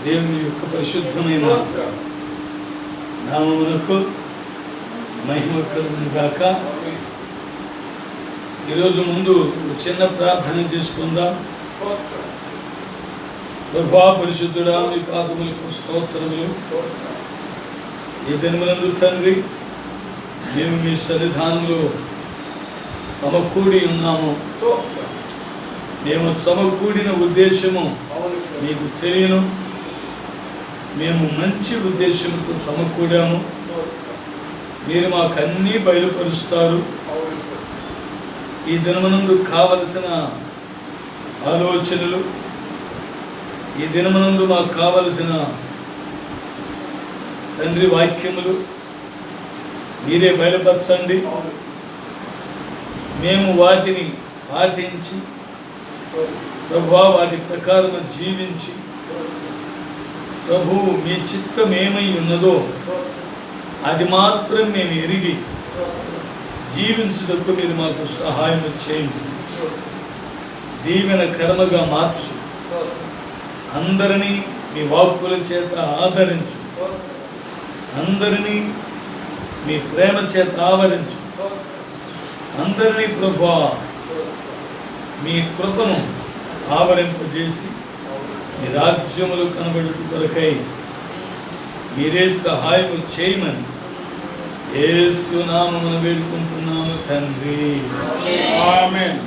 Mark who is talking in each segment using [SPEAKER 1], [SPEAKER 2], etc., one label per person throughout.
[SPEAKER 1] దేవుని యొక్క పరిశుద్ధమైన నామమునకు మహిమ కలుగును గాక. ఈరోజు ముందు చిన్న ప్రార్థన చేసుకుందాం. ప్రభా పరిశుద్ధుడా, మీ పాదములకు స్తోత్రములు. ఈ దినములందు తండ్రి, మేము మీ సన్నిధానంలో సమకూడి ఉన్నాము. మేము సమకూడిన ఉద్దేశము మీకు తెలియను. మేము మంచి ఉద్దేశంతో సమకూడాము. మీరు మాకు అన్నీ బయలుపరుస్తారు. ఈ దినమునందు కావలసిన ఆలోచనలు, ఈ దినమునందు మాకు కావలసిన తండ్రి వాక్యములు మీరే బయలుపరచండి. మేము వాటిని పాటించి ప్రభువా వాటి ప్రకారం జీవించి ప్రభువు మీ చిత్తం ఏమై ఉన్నదో అది మాత్రం మేము ఎరిగి జీవించుటకు మీరు మాకు సహాయం చేయండి. దీవెన కర్మగా మార్చు. అందరినీ మీ వాక్కుల చేత ఆదరించు. అందరినీ మీ ప్రేమ చేత ఆవరించు. అందరినీ ప్రభువా మీ కృపను ఆవరింపజేసి మీ రాజ్యములు కనబడుట కొరకై మీరే సహాయం చేయమని యేసు నామమున వేడుకుంటున్నాము తండ్రి, ఆమేన్.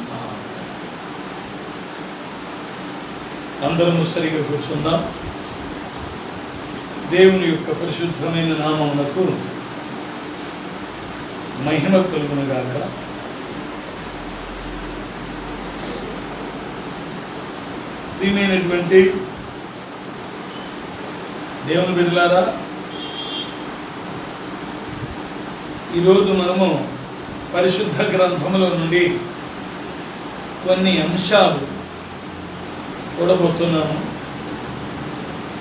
[SPEAKER 1] అందరము సరిగా కూర్చుందాం. దేవుని యొక్క పరిశుద్ధమైన నామమునకు మహిమ కలుగును గాక. ప్రియమైనటువంటి దేవుని బిడ్డలారా, ఈరోజు మనము పరిశుద్ధ గ్రంథముల నుండి కొన్ని అంశాలు చూడబోతున్నాము.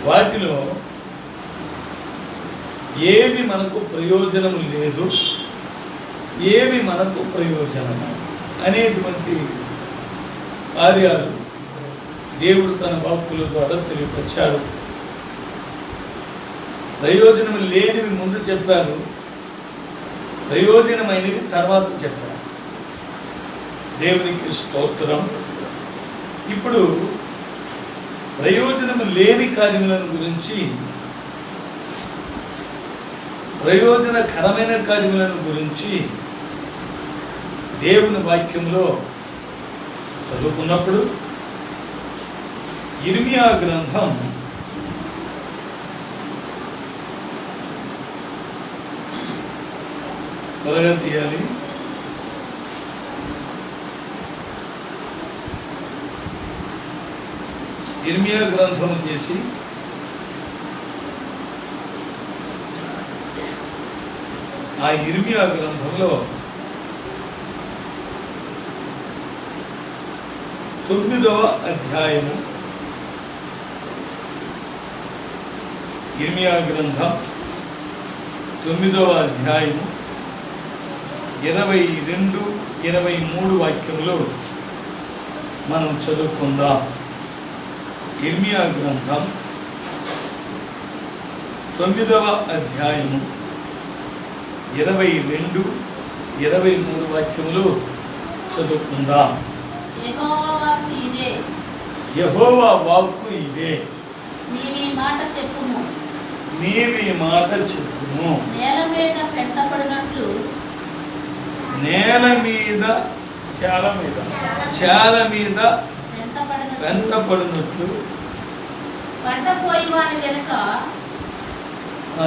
[SPEAKER 1] వాటిలో ఏవి మనకు ప్రయోజనము లేదు, ఏవి మనకు ప్రయోజనము అనేటువంటి కార్యాలు దేవుడు తన వాక్కుల ద్వారా తెలియపరిచాడు. ప్రయోజనం లేనివి ముందు చెప్పారు, ప్రయోజనమైనవి తర్వాత చెప్పారు. దేవునికి స్తోత్రం. ఇప్పుడు ప్రయోజనం లేని కార్యములను గురించి, ప్రయోజనకరమైన కార్యములను గురించి దేవుని వాక్యంలో చదువుకున్నప్పుడు ఇర్మియా గ్రంథం 9 చేసి ఆ ఇర్మియా గ్రంథంలో 9వ అధ్యాయము, ఇర్మియా గ్రంథం 9వ అధ్యాయము 22, 23 వాక్యములు మనం చదువుకుందాం. ఇర్మియా గ్రంథం 9వ అధ్యాయము 22, 23 వాక్యములు చదువుకుందాం. యెహోవా వాక్కు ఇదే,
[SPEAKER 2] నీవి మాట చెప్పుము. నేల మీద పెంటపడినట్లు,
[SPEAKER 1] నేల మీద చాల మీద పెంటపడినట్లు.
[SPEAKER 2] పంట పోయి వాని వెనుక,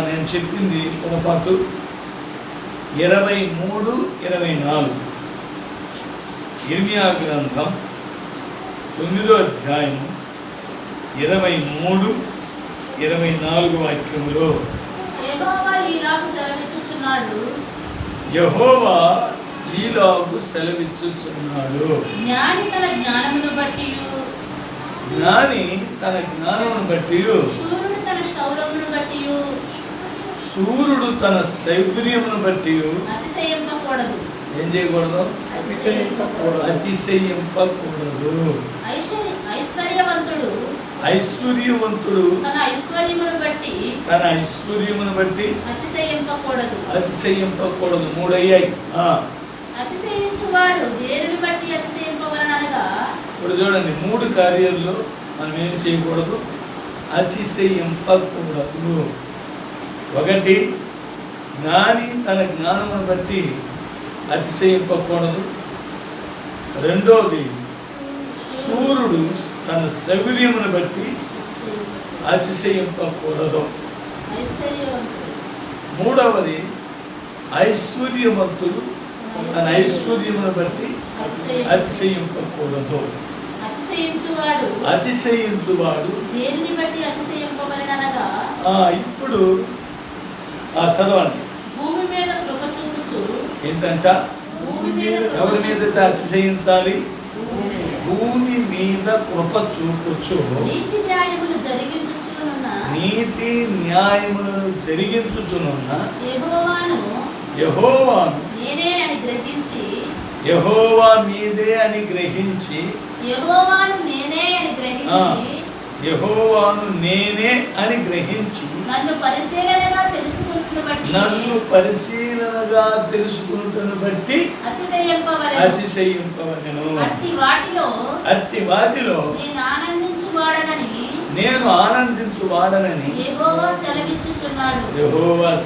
[SPEAKER 1] నేను చెప్పింది పొరపాటు. 23, 24 ఇర్మియా గ్రంథం 9వ అధ్యాయము 23, 24 వాక్యములో
[SPEAKER 2] యెహోవా ఈలాగు సెలవిచ్చుచున్నాడు,
[SPEAKER 1] యెహోవా ఈలాగు సెలవిచ్చుచున్నాడు.
[SPEAKER 2] జ్ఞాని తన జ్ఞానమును బట్టియు, శూరుడు తన శౌర్యమును బట్టియు,
[SPEAKER 1] సూర్యుడు తన శౌర్యమును బట్టి
[SPEAKER 2] అతిశయింపకూడదు.
[SPEAKER 1] ఏం చేయకూడదు? అతిశయింపకూడదు. ఐశ్వర్యవంతుడు
[SPEAKER 2] తన ఐశ్వర్యమును బట్టి అతిశయింపకూడదు.
[SPEAKER 1] మూడు అయ్యాయి.
[SPEAKER 2] అతిశయించువాడు దేనిని బట్టి అతిశయింపవలనగా,
[SPEAKER 1] ఇప్పుడు చూడండి, 3 కార్యాల్లో మనం ఏం చేయకూడదు, అతిశయింపకూడదు. 1, జ్ఞాని తన జ్ఞానమును బట్టి అతిశయింపకూడదు. 2, సూర్యుడు తన శౌర్యమును బట్టి అతిశయింపకూడదు. 3, ఐశ్వర్యవంతుడు తన ఐశ్వర్యమును బట్టి అతిశయింపకూడదు. అతిశయించువాడు
[SPEAKER 2] దేనిని బట్టి అతిశయింపవలెననగా,
[SPEAKER 1] ఇప్పుడు చదవండి.
[SPEAKER 2] భూమి మీద కృప చూపుచు,
[SPEAKER 1] ఏంటంట? ఎవరి మీద అతిశయించాలి? భూమి మీద కృప చూపుచు
[SPEAKER 2] నీతి న్యాయములను జరిగించుచునున్న
[SPEAKER 1] యెహోవాను
[SPEAKER 2] నేనే అని గ్రహించి,
[SPEAKER 1] యెహోవా మీదే అని గ్రహించి,
[SPEAKER 2] యెహోవాను నేనే అని గ్రహించి
[SPEAKER 1] నన్ను పరిశీలనగా తెలుసుకున్నట్టును బట్టి అతిశయింపవలెను. అట్టి వాటిలో నేను ఆనందించువాడనని
[SPEAKER 2] యెహోవా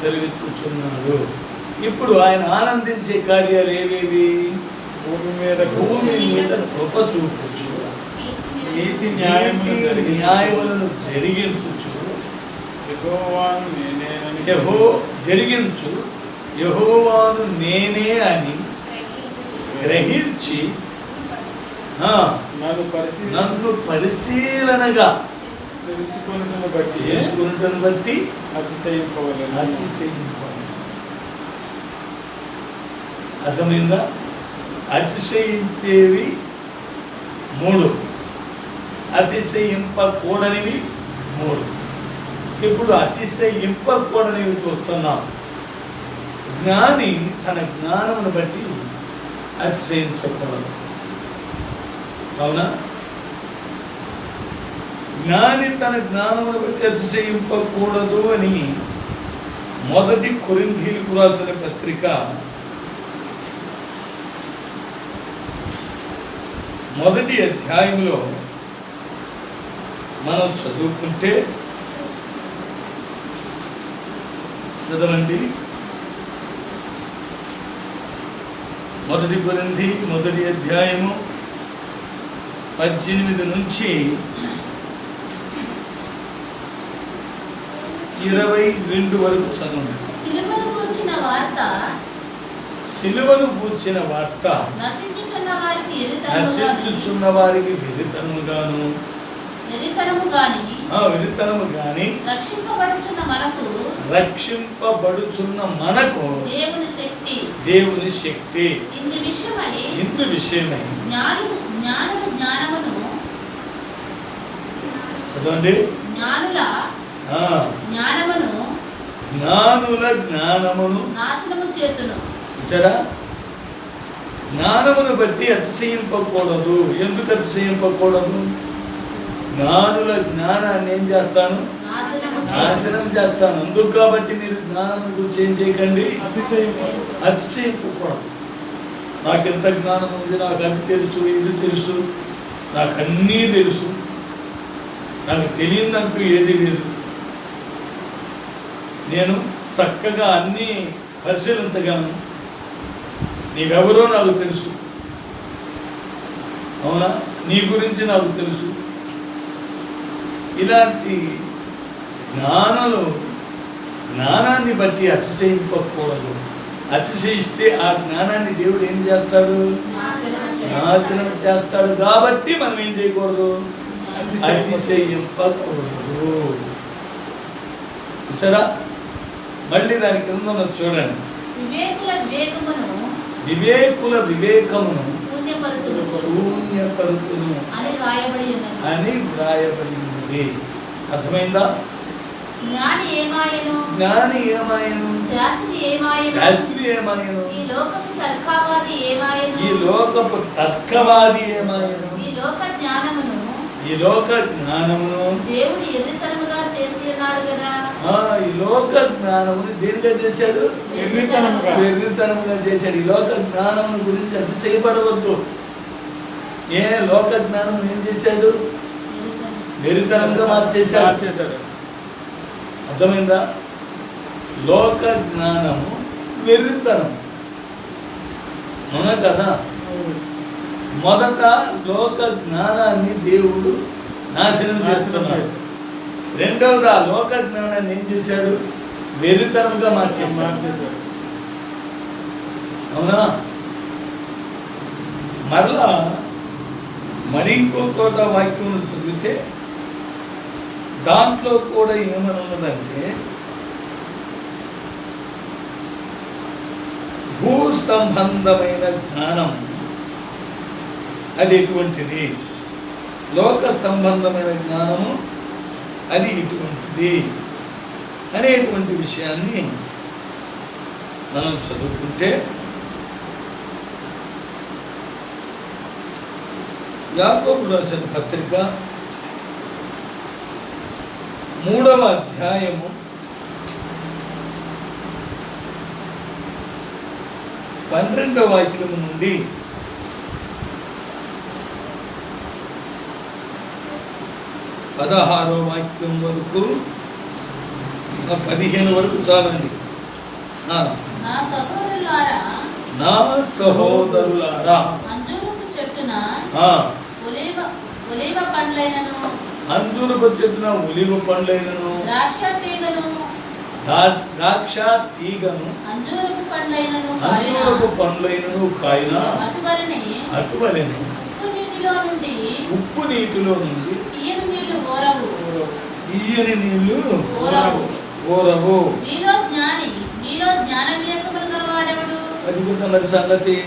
[SPEAKER 1] సెలవిచ్చుచున్నాడు. ఇప్పుడు ఆయన ఆనందించే కార్యాలు ఏవేవి?
[SPEAKER 3] భూమి మీద
[SPEAKER 1] కృప చూపుచు, నీతి న్యాయములను జరిగించుచు, యెహోవాను నేనే అని గ్రహించి నన్ను పరిశీలనగా తెలుసుకున్నట్టును బట్టి అతిశయింపవలెను. అర్థమైందా? అతిశయించేవి 3, అతిశయింపకూడనివి 3. ఇప్పుడు అతిశయింపకూడనివి చూస్తున్నాం. జ్ఞాని తన జ్ఞానమును బట్టి అతిశయించకూడదు. అవునా? జ్ఞాని తన జ్ఞానమును బట్టి అతిశయింపకూడదు అని 1 కొరింథీయులకు రాసిన పత్రిక 1వ అధ్యాయంలో మనం చదువుకుంటే, చదవండి. 1 కొరింథీ 1వ అధ్యాయము 18 నుంచి 22 వరకు చదవండి. సిలువను గూర్చిన వార్త నశించుచున్న వారికి వెరితనము గాని రక్షింపబడుచున్న మనకు దేవుని శక్తి. ఇందు విషయమై చదవండి. జ్ఞానుల జ్ఞానమును
[SPEAKER 2] నాశనము చేతును.
[SPEAKER 1] చూసారా? జ్ఞానమును బట్టి అతిశయింపకూడదు. ఎందుకు అతిశయింపకూడదు? జ్ఞానుల జ్ఞానాన్ని ఏం చేస్తాను? నాశనం చేస్తాను. అందుకు కాబట్టి మీరు జ్ఞానమును గురించి ఏం చేయకండి, అతిశయింపకూడదు. నాకెంత జ్ఞానం ఉంది, నాకు అది తెలుసు, ఇది తెలుసు, నాకు అన్నీ తెలుసు, నాకు తెలియదంటూ ఏది లేదు, నేను చక్కగా అన్నీ పరిశీలించగలను, నీవెవరో నాకు తెలుసు, అవునా, నీ గురించి నాకు తెలుసు. ఇలాంటి జ్ఞానాన్ని బట్టి అతిశయింపకూడదు. అతిశయిస్తే ఆ జ్ఞానాన్ని దేవుడు ఏం చేస్తాడు? నాశనం చేస్తాడు. కాబట్టి మనం ఏం చేయకూడదు? అతిశయింపకూడదు. చూసారా? మళ్ళీ దాని కింద చూడండి. వివేకుల వివేకమును శూన్యపరుతును అని వ్రాయబడింది. అర్థమైందా?
[SPEAKER 2] జ్ఞాని ఏమాయను,
[SPEAKER 1] శాస్త్రి ఏమాయను,
[SPEAKER 2] ఈ లోకపు తర్కవాది ఏమాయను,
[SPEAKER 1] ఈ లోక ఈ లోక జ్ఞానమును
[SPEAKER 2] దేవుడు ఎర్రితనముగా చేసి ఉన్నాడు కదా.
[SPEAKER 1] ఈ లోక జ్ఞానమును దేనిగా చేశాడు? వెర్రితనముగా చేశాడు. ఈ లోక జ్ఞానమును గురించి అతిశయపడవద్దు. ఏ లోక జ్ఞానం ఏం చేశాడు? వెర్రితనంగా మార్చేశాడు. అర్థమైందా? లోక జ్ఞానము వెర్రితనం, అవునా కదా? మొదట లోక జ్ఞానాన్ని దేవుడు నాశనం చేస్తున్నాడు. రెండవది ఆ లోక జ్ఞానాన్ని ఏం చేశాడు? వెర్రితనంగా మార్చేశాడు. అవునా? మరలా మరి ఇంకో చోట వాక్యం చదివితే దాంట్లో కూడా ఏమని ఉన్నదంటే, భూ సంబంధమైన జ్ఞానం అది ఎటువంటిది, లోక సంబంధమైన జ్ఞానము అది ఇటువంటిది అనేటువంటి విషయాన్ని మనం చదువుకుంటే, యాకోబు రాసిన పత్రిక 3వ అధ్యాయము 12వ వాక్యం నుండి 16వ వాక్యం వరకు 15 వరకు చాలండి. నా సహోదరులారా,
[SPEAKER 2] అంజూరపు చెట్టున
[SPEAKER 1] అంజూరపు చెట్టున ఒలీవ పండ్లైనను ద్రాక్ష తీగను
[SPEAKER 2] అంజూరపు
[SPEAKER 1] పండ్లైనను కాయన అటువలెను ఉప్పు నీటిలో నుండి తీయని నీళ్లు ఓరవు. అది కూడా మరి సంగతి.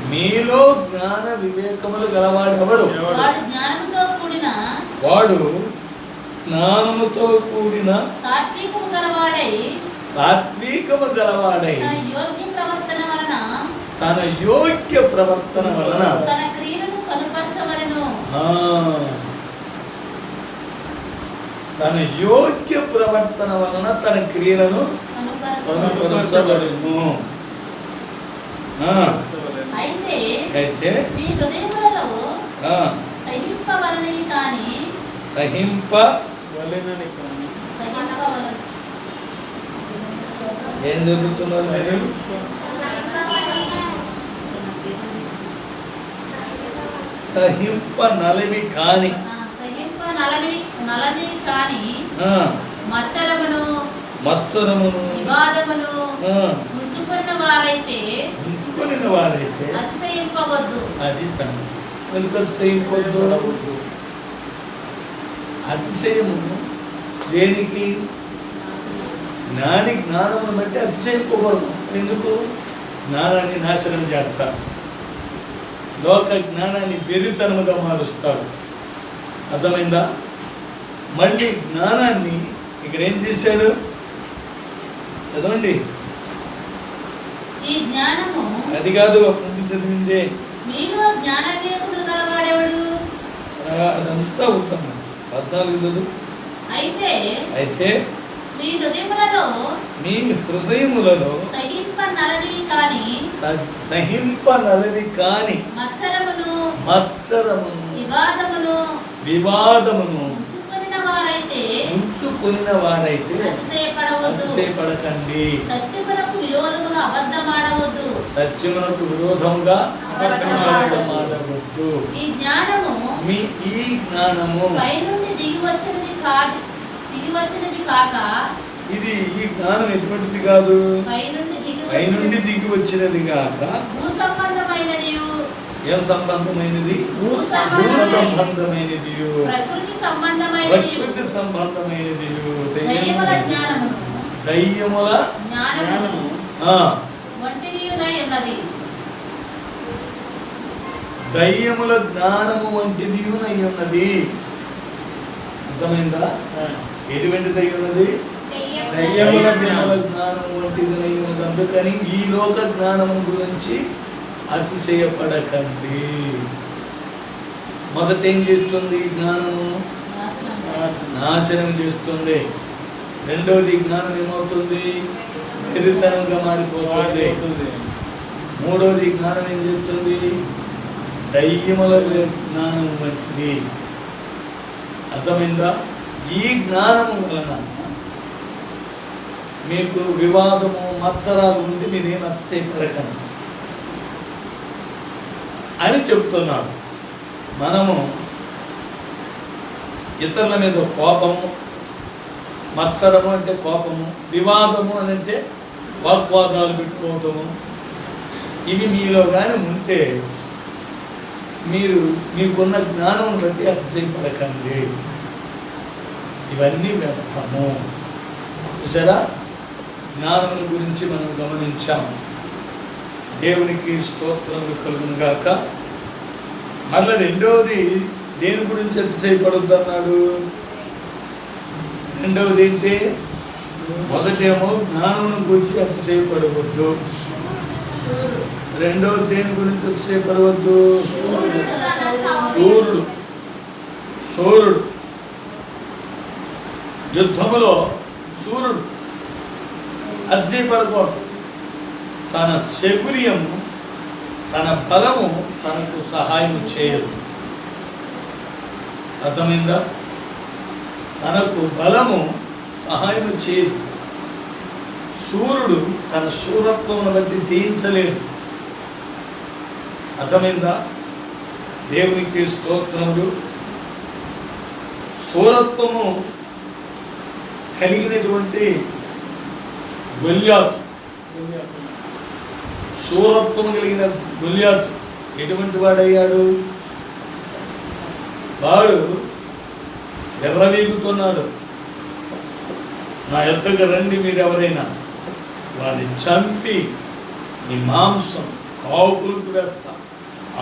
[SPEAKER 1] మీలో జ్ఞాన వివేకములు గలవాడెవడు? వాడు జ్ఞానముతో కూడిన సాత్వికము గలవాడై తన యోగ్య ప్రవర్తన వలన
[SPEAKER 2] తన క్రియలను కనుపరచవలెను.
[SPEAKER 1] తన యోగ్య ప్రవర్తన వలన తన క్రియలను కనుపరచబడును.
[SPEAKER 2] అయితే మీ హృదయములలో సహింపవలనని కాని
[SPEAKER 1] ఏం జరుగుతున్నారు మీరు? సహింపనలవి కాని మత్సరమును
[SPEAKER 2] వివాదమును ఉంచుకున్న వారైతే అతిశయింపవద్దు.
[SPEAKER 1] అది సంగతి. అతిశయింపవద్దు. అతిశయము దేనికి? జ్ఞానమును బట్టి అతిశయింపకూడదు. ఎందుకు? జ్ఞానాన్ని నాశనం చేస్తారు, లోక జ్ఞానాన్ని వెర్రితనముగా మారుస్తాడు. అర్థమైందా? మళ్ళీ జ్ఞానాన్ని ఇక్కడ ఏం చేశాడు? చదవండి.
[SPEAKER 2] ఈ జ్ఞానము
[SPEAKER 1] అది కాదు, ముందు చదివిందే.
[SPEAKER 2] మీలో జ్ఞాన వివేకములు గలవాడెవడు?
[SPEAKER 1] అదంతా ఉత్తమం. 14 చదువు. అయితే
[SPEAKER 2] మీ హృదయములలో
[SPEAKER 1] సహింపనలవి కాని మత్సరమును వివాదమును ఉంచుకున్న వారైతే అతిశయపడకండి. సత్యమునకు విరోధముగా అబద్ధమాడవద్దు. ఈ జ్ఞానము
[SPEAKER 2] పైనుండి దిగివచ్చినది కాక,
[SPEAKER 1] ఇది ఈ జ్ఞానం ఎటువంటిది కాదు, పైనుండి దిగి వచ్చినది కాక
[SPEAKER 2] భూసంబంధమైనది.
[SPEAKER 1] ఏం సంబంధమైనది? సంబంధమైనది,
[SPEAKER 2] ప్రకృతి
[SPEAKER 1] సంబంధమైనది,
[SPEAKER 2] దయ్యముల జ్ఞానము
[SPEAKER 1] దయ్యముల జ్ఞానము వంటిది ఉన్నది. అర్థమైందా? ఎటువంటి దయ్యం ఉన్నది? దయ్యముల జ్ఞానం వంటిది ఉన్నది. అందుకని ఈ లోక జ్ఞానము గురించి అతిశయపడకండి. మొదట ఏం చేస్తుంది జ్ఞానము?
[SPEAKER 2] నాశనం.
[SPEAKER 1] నాశనం చేస్తుంది. రెండవది జ్ఞానం ఏమవుతుంది? వెర్రితనంగా మారిపోతుంది. మూడవది జ్ఞానం ఏం చేస్తుంది? దయ్యముల జ్ఞానం వంటిది. అర్థమైందా? ఈ జ్ఞానము వలన మీకు వివాదము మత్సరాలు ఉంటే మీరేం అతిశయపడకండి అని చెప్తున్నాడు. మనము ఇతరుల మీద కోపము, మత్సరము అంటే కోపము, వివాదము అని అంటే వాగ్వాదాలు పెట్టుకోవటము, ఇవి మీలో కానీ ఉంటే మీరు మీకున్న జ్ఞానం బట్టి అతిశయపడకండి. ఇవన్నీ వ్యర్థము. చూసారా? జ్ఞానముల గురించి మనం గమనించాము. దేవునికి స్తోత్రములు కలుగును గాక. మళ్ళీ రెండవది దేని గురించి అతిశయపడొద్దు అన్నాడు? రెండవది ఏంటి? మొదటేమో జ్ఞానమును గురించి అతిశయపడవద్దు. రెండవది దేని గురించి అతిశయపడవద్దు? సూర్యుడు యుద్ధములో సూర్యుడు అతిశయపడకూడదు. తన శౌర్యము, తన బలము తనకు సహాయం చేయదు. అర్థమైందా? తనకు బలము సహాయం చేయదు. సూర్యుడు తన శూరత్వమును బట్టి జయించలేడు. అర్థమైందా? దేవునికి స్తోత్రములు. శూరత్వము కలిగినటువంటి గొల్యాతు, శూరత్వము కలిగిన గొల్యాతు ఎటువంటి వాడయ్యాడు? వాడు ఎర్రవీగుతున్నాడు. నా యొద్దకు రండి మీరు ఎవరైనా, వాడిని చంపి నీ మాంసం కాకులకు వేస్తా,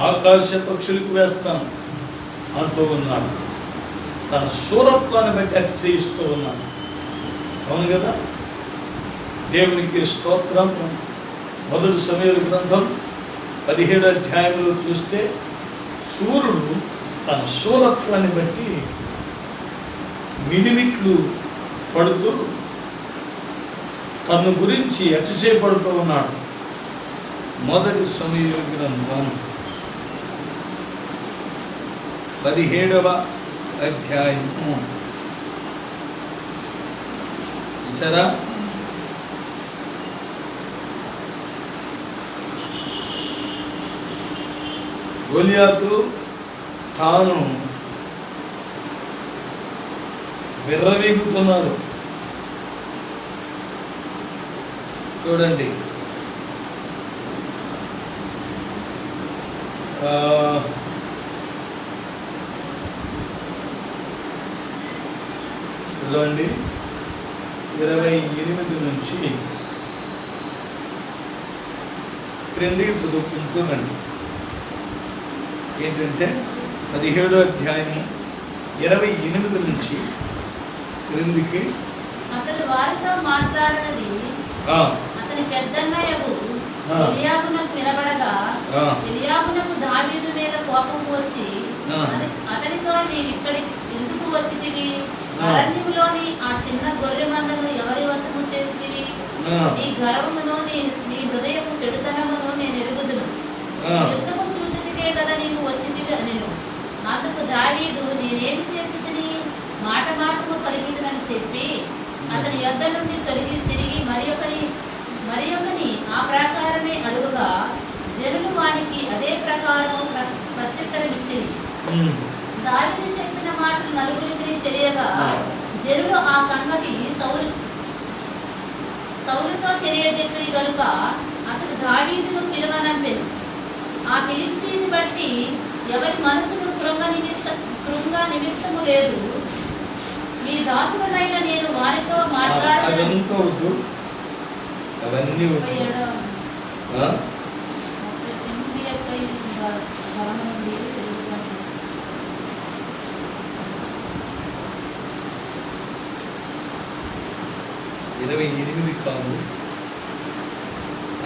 [SPEAKER 1] ఆకాశ పక్షులకు వేస్తాను అంటూ ఉన్నాడు. తన శూరత్వాన్ని బట్టి అతిశయిస్తూ ఉన్నాడు. అవును కదా? దేవునికి స్తోత్రం. మొదటి సమూయేలు గ్రంథం 17వ అధ్యాయంలో చూస్తే సూర్యుడు తన శూరత్వాన్ని బట్టి మిడిమిట్లు పడుతూ తన గురించి అతిశయపడుతూ ఉన్నాడు. మొదటి సమూయేలు గ్రంథం 17వ అధ్యాయము సరా గొల్యాతు తాను విర్రవీగుతున్నాడు. చూడండి, చూడండి 28 నుంచి క్రిందికి చదువుకుంటుందండి. ఏంటంటే 17వ అధ్యాయం 28 నుంచి క్రిందికి.
[SPEAKER 2] అతడు వారితో మాట్లాడినది అతని పెద్దన్నయ్యకు ఎలియాబునకు వినబడగా, ఎలియాబునకు దావీదు మీద కోపం వచ్చి అతనితో నీవిక్కడి ఎందుకు వచ్చితివి? అరణ్యములోని ఆ చిన్న గొర్రె మందను ఎవరి వశము చేసితివి? నీ గర్వమును నీ హృదయపు చెడుతనమును నేను ఎరుగుదును. యుద్ధము చూచుటికే కదా నీవు వచ్చితివి అనెను. అందుకు దావీదు, నేనేమి చేసి తిని మాట మాటము పలికిదనని చెప్పి అతని యొద్ద నుండి తిరిగి మరి ఒకని ఆ ప్రకారమే అడుగుగా, జనులు వానికి అదే ప్రకారం ప్రత్యుత్తరమిచ్చింది. దావీదు చెప్పిన మాటలు నలుగురికి తెలియగా జనులు ఆ సంగతి సౌలుతో తెలియజెప్పి గనుక అతడు దావీదును పిలువనంపెను. ఆ పిలుపుని బట్టి ఎవరి మనసును కృంగ నిమిత్తము లేదు. మీ దాసుడనైన నేను వారితో మాట్లాడను.
[SPEAKER 1] ఇరవై 28 కాదు,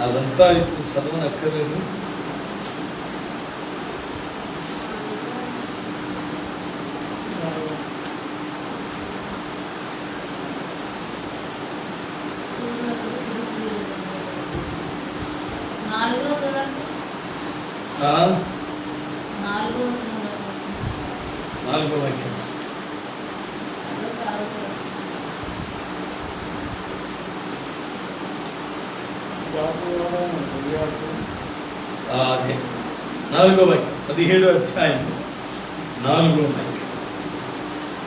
[SPEAKER 1] అదంతా ఇప్పుడు చదవనక్కర్లేదు.
[SPEAKER 2] 4లో చూడండి.
[SPEAKER 1] ఆ?
[SPEAKER 2] 4వ వచనంలో.
[SPEAKER 1] 4వ వాక్యం. అదే 4వ వాక్యం 17వ అధ్యాయం 4వ వాక్యం.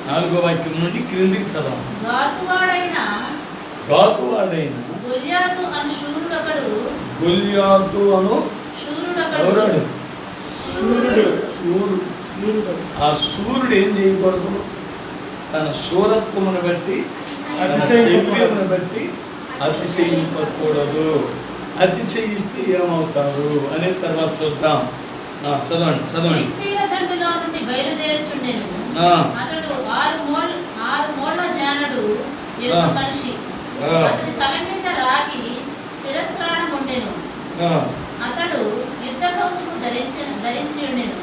[SPEAKER 1] 4వ వాక్యం నుండి క్రిందికి చదవండి.
[SPEAKER 2] గాతువాడైన గొల్యాతు అను శూరుడొకడు.
[SPEAKER 1] గొల్యాతు అను ఎవరాడు? శూరుడు. ఆ సూర్యుడు ఏం చేయకూడదు? తన శూరత్వమును బట్టి, తన శౌర్యమును బట్టి అతిశయింపకూడదు. అతిశయిస్తే ఏమవుతారు అనే తర్వాత చూద్దాం. చదవండి చదవండి.
[SPEAKER 2] ఫిలిష్తీయుల నుండి బయలుదేరుచుండెను. అతడు 6 మోళ్ళ జానడు ఎత్తు మనిషి. అతని తల మీద రాగి శిరస్త్రాణం ఉండెను. అతడు యుద్ధ కవచము ధరించి ఉండెను.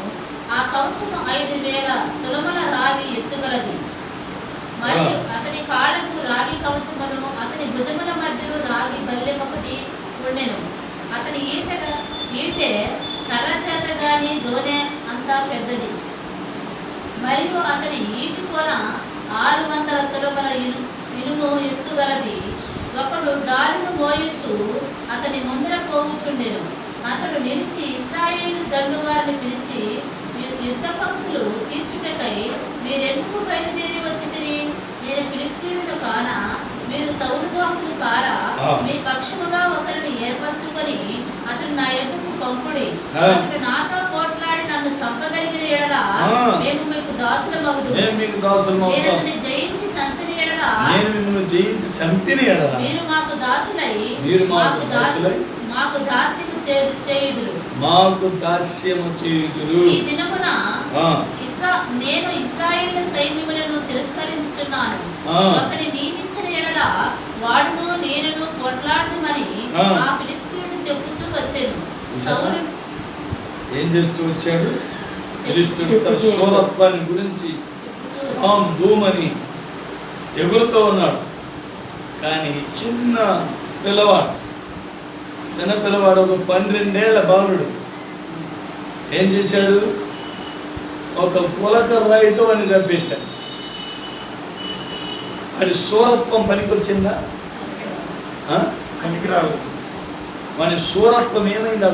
[SPEAKER 2] ఆ కవచము 5,000 తులముల రాగి ఎత్తుగలది. మరియు అతని కాళ్ళకు రాగి కవచమును, అతని భుజముల మధ్యలో రాగి బల్లెం ఒకటి ఉండెను. అతని ఈటె కర్ర చేత గాని దోనె అంతా పెద్దది. మరియు అతని ఈటి కొన 600 తులముల ఇనుము ఎత్తుగలది. ఒకడు డాలును మోయుచు అతని ముందర పోవుచుండెను. అతడు నిలిచి ఇశ్రాయేలు దండువారిని పిలిచి, యుద్ధ పంక్తులు తీర్చుటకై మీరెందుకు బయలుదేరి వచ్చితిరి? నేను ఫిలిష్తీయుడు కానా? మీరు సౌలు దాసులు కారా? మీ పక్షముగా ఒకరిని ఏర్పరచుకొని అతడు నా యొద్దకు పంపుడి. అతడు నాతో పోట్లాడి నన్ను చంపగలిగిన ఎడల మేము మీకు దాసులమగుదుము. నేను అతన్ని జయించి చంపిన ఎడల మీరు మాకు దాసులై మాకు దాస్యము చేయుదురు. ఈ దినమున నేను ఇశ్రాయేలు సైన్యములను తిరస్కరించుచున్నాను. ఒకరిని నియమించిన ఎడల వాడును నేనును పోట్లాడుమని ఆ ఫిలిష్తీయుడు చెప్పుచూ వచ్చాను. సౌలు
[SPEAKER 1] ఏం చేస్తూ వచ్చాడు? ఫిలిష్తీయుడు తన శూరత్వాన్ని గురించి ధూమని ఎగురుతూ ఉన్నాడు. కానీ చిన్న పిల్లవాడు ఒక 12 ఏళ్ల బాలుడు ఏం చేశాడు? ఒక పులక రాయితో అని చంపేశాడు. అది శూరత్వం పనికొచ్చిందా? పనికిరాదు. మన శూరత్వం ఏమైంది? ఆ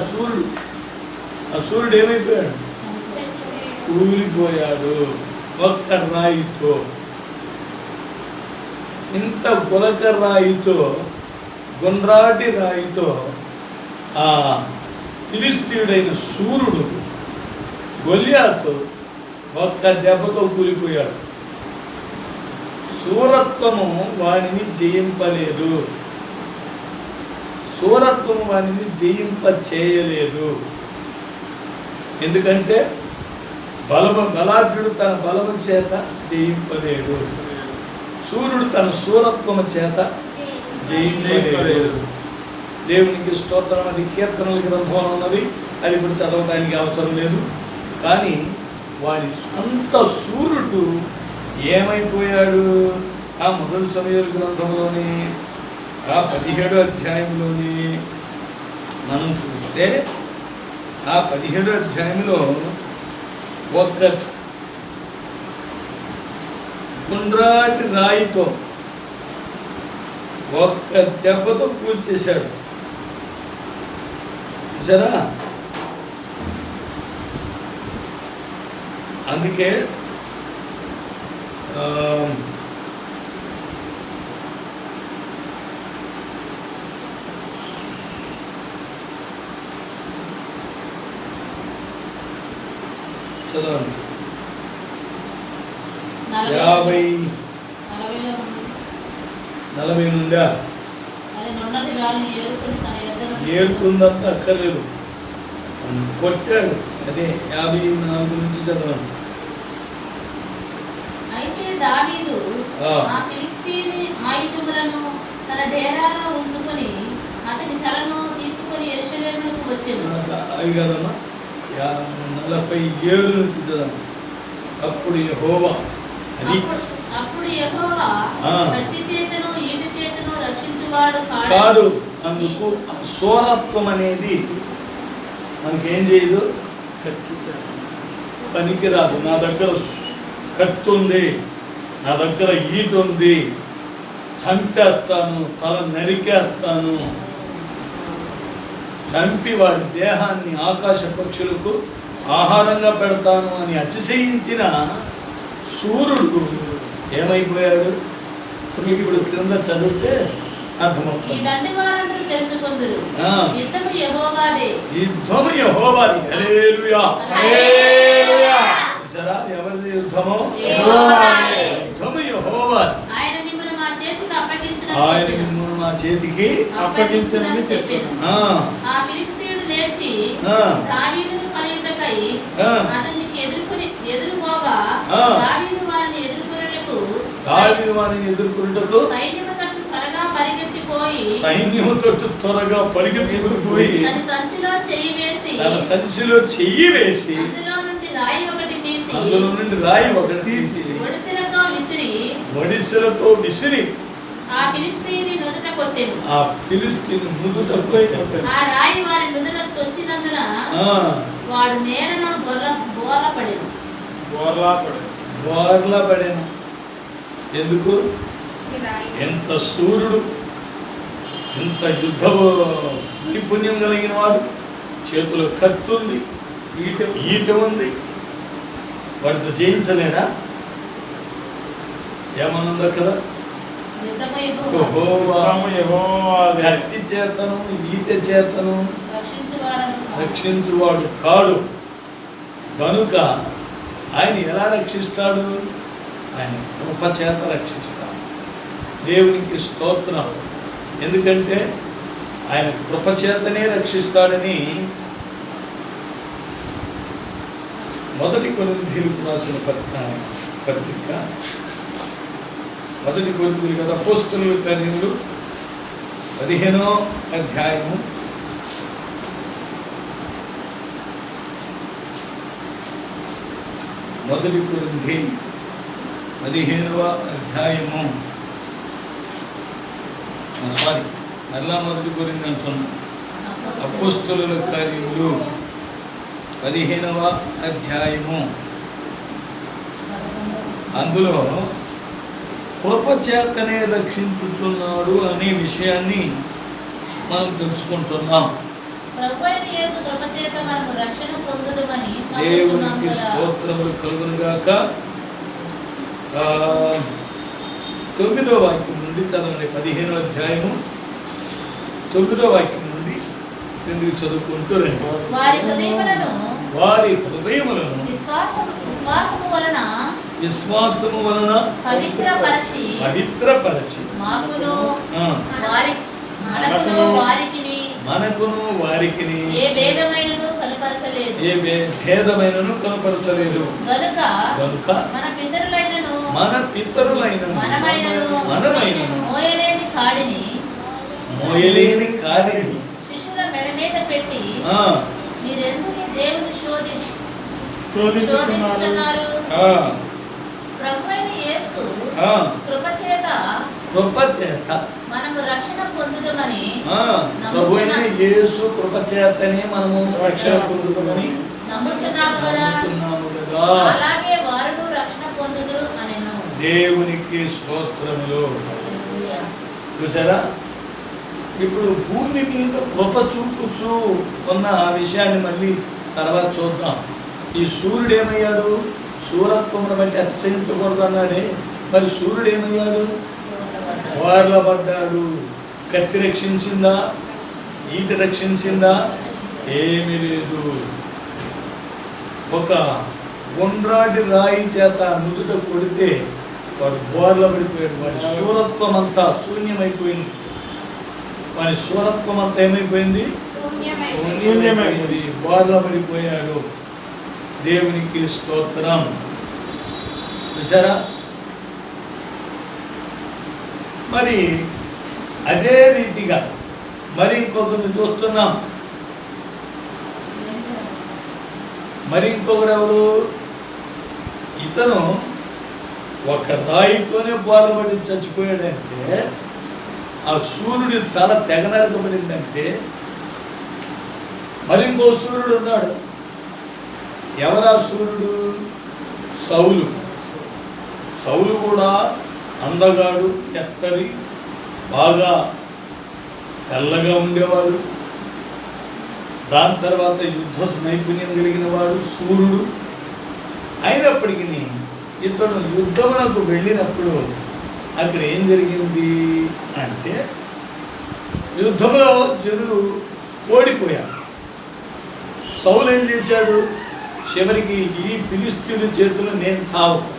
[SPEAKER 1] సూర్యుడు ఏమైపోయాడు? కూలిపోయాడు ఒక్క రాయితో. ఇంత పులక రాయితో, గుండ్రాటి రాయితో ఆ ఫిలిష్తీయుడైన సూర్యుడు గొల్యాతు ఒక్క దెబ్బతో కూలిపోయాడు. శూరత్వము వానిని జయింపలేదు. శూరత్వము వానిని జయింపచేయలేదు. ఎందుకంటే బలాఢ్యుడు తన బలము చేత జయింపలేడు. సూర్యుడు తన శూరత్వము చేత జయింపలేడు. దేవునికి స్తోత్రం. అది కీర్తనల గ్రంథంలో ఉన్నది. అది ఇప్పుడు చదవడానికి అవసరం లేదు. కానీ వాడి అంత సూర్యుడు ఏమైపోయాడు? ఆ మొదటి సమయాల గ్రంథంలోని ఆ 17వ అధ్యాయంలోని మనం చూస్తే, ఆ 17వ అధ్యాయంలో ఒక్క గుండ్రాటి రాయితో ఒక్క దెబ్బతో కూల్చేశాడు. చూసారా? అందుకే చదవండి. 40 నుండా ఏరుకుందంత అక్కర్లేదు, కొట్టాడు. అదే 54 నుంచి చదవండి.
[SPEAKER 2] అయితే దావీదు ఆ ఫిలిష్తీయుని ఆయుధములను తన డేరాలో ఉంచుకొని అతని తలను తీసుకొని యెరూషలేమునకు వచ్చెను.
[SPEAKER 1] అవి కదమ్మా 47 నుంచి చదవండి. అప్పుడు యెహోవా
[SPEAKER 2] కత్తి చేతను ఈటి చేతను రక్షించుకొనుటకు పలికించువాడు
[SPEAKER 1] కాడు. అందుకు ఆ సోరత్వం అనేది మనకేం చేయదు, పనికిరాదు. నా దగ్గర కత్తి ఉంది, నా దగ్గర ఈట ఉంది, చంపేస్తాను, తల నరికేస్తాను, చంపి వాడి దేహాన్ని ఆకాశ పక్షులకు ఆహారంగా పెడతాను అని అతిశయించిన సూర్యుడు ఏమైపోయాడు? ఇప్పుడు క్రింద చదివితే అర్థమవుతుంది. యుద్ధము యెహోవాది. హల్లెలూయా. సరా ఎవరిది యుద్ధము? యుద్ధము యెహోవాది.
[SPEAKER 2] ఆయన మిమ్మల్ని
[SPEAKER 1] మా చేతికి
[SPEAKER 2] అప్పగించునని చెప్పాను. ఆ ఫిలిష్తీయుడు లేచి దావీదును కలియుటకై అతనికి ఎదురుపోగా దావీదు వారిని ఎదుర్కొనుటకు సైన్యము తట్టు త్వరగా పరిగెత్తిపోయి తన సంచిలో చెయ్యి వేసి అందులో నుండి రాయి ఒకటి తీసి ఒడిసెలతో విసిరి ఆ ఫిలిష్తీయుని నుదుట కొట్టెను. ఆ రాయి వారి నుదుట చొచ్చినందున వాడు నేరన
[SPEAKER 1] బోర్లా పడెను. ఎందుకు? ఎంత సూర్యుడు, ఎంత యుద్ధ నైపుణ్యం కలిగిన వాడు, చేతిలో కత్తి ఉంది, ఈట ఉంది, వాడితో జయించలేడా? ఏమనుందా కదా, కత్తి చేతను ఈట చేతను రక్షించువాడు కాడు. కనుక ఆయన ఎలా రక్షిస్తాడు? ఆయన కృప చేత రక్షిస్తాడు. దేవునికి స్తోత్రం. ఎందుకంటే ఆయన కృప చేతనే రక్షిస్తాడని 1 కొరింథీయులకు రాసిన పత్రిక 1 కొరింథీయులు కదా, అపోస్తలుల కార్యములు 15వ అధ్యాయము 1 కొరింథీయులు 15వ అధ్యాయము మరలా 1 కొరింథీ అంటున్నా. అపోస్తలుల కార్యములు 15వ అధ్యాయము, అందులో కృప చేతనే రక్షించుతున్నాడు అనే విషయాన్ని మనం తెలుసుకుంటున్నాం. దేవునికి స్తోత్రములు కలుగునుగాక. 9వ వాక్యం నుండి చదవండి. 15వ అధ్యాయము 9వ వాక్యం నుండి ఎందుకు చదువుకుంటూ రండి.
[SPEAKER 2] వారి
[SPEAKER 1] హృదయములను విశ్వాసము వలన పవిత్రపరచి మనకును వారికిని ఏ భేదమైనను కనపరచలేదు. గనుక మన పితరులైన మనమైనను మోయలేని కాడిని
[SPEAKER 2] శిశుల మెడ మీద పెట్టి మీరెందుకు దేవుని శోధించుచున్నారు? ప్రభువైన యేసు కృప చేత మనము రక్షణ పొందుదామని,
[SPEAKER 1] ప్రభువైన యేసు కృప చేతనే మనము రక్షణ పొందుదామని
[SPEAKER 2] నమ్ముచున్నాము కదా. అలాగే వారును రక్షణ పొందుదురు అనెను.
[SPEAKER 1] దేవునికి స్తోత్రములు. చూసారా, ఇప్పుడు భూమి మీద కృప చూపుచూ ఉన్న ఆ విషయాన్ని మళ్ళీ తర్వాత చూద్దాం. ఈ సూర్యుడు ఏమయ్యాడు? సూరత్వమును బట్టి అతిశయించకూడదు అన్నాడే. మరి సూర్యుడు ఏమయ్యాడు? బోర్ల పడ్డాడు. కత్తి రక్షించిందా? ఈట రక్షించిందా? ఏమీ లేదు. ఒక గుండ్రాటి రాయి చేత నుదుట కొడితే వాడు బోర్ల పడిపోయాడు. వాడి సూరత్వం అంతా శూన్యమైపోయింది. వాడి సూరత్వం అంతా ఏమైపోయింది? శూన్యమైపోయింది. బోర్ల పడిపోయాడు. దేవునికి స్తోత్రం. చూసారా? మరి అదే రీతిగా మరి ఇంకొకరిని చూస్తున్నాం. మరి ఇంకొకరు ఎవరు? ఇతను ఒక రాయితోనే బోర్లబడి చచ్చిపోయాడంటే ఆ సూర్యుడి తల తెగ నరకబడిందంటే మరి ఇంకో సూర్యుడు ఉన్నాడు. ఎవరా సూర్యుడు? సౌలు. సౌలు కూడా అందగాడు, ఎత్తరి, బాగా తెల్లగా ఉండేవాడు. దాని తర్వాత యుద్ధ నైపుణ్యం కలిగిన వాడు, సూర్యుడు. అయినప్పటికీ ఇతను యుద్ధమునకు వెళ్ళినప్పుడు అక్కడ ఏం జరిగింది అంటే యుద్ధంలో జనులు ఓడిపోయారు. సౌలు ఏం చేశాడు? చివరికి ఈ ఫిలిస్తీన్ల చేతులు నేను చావకు,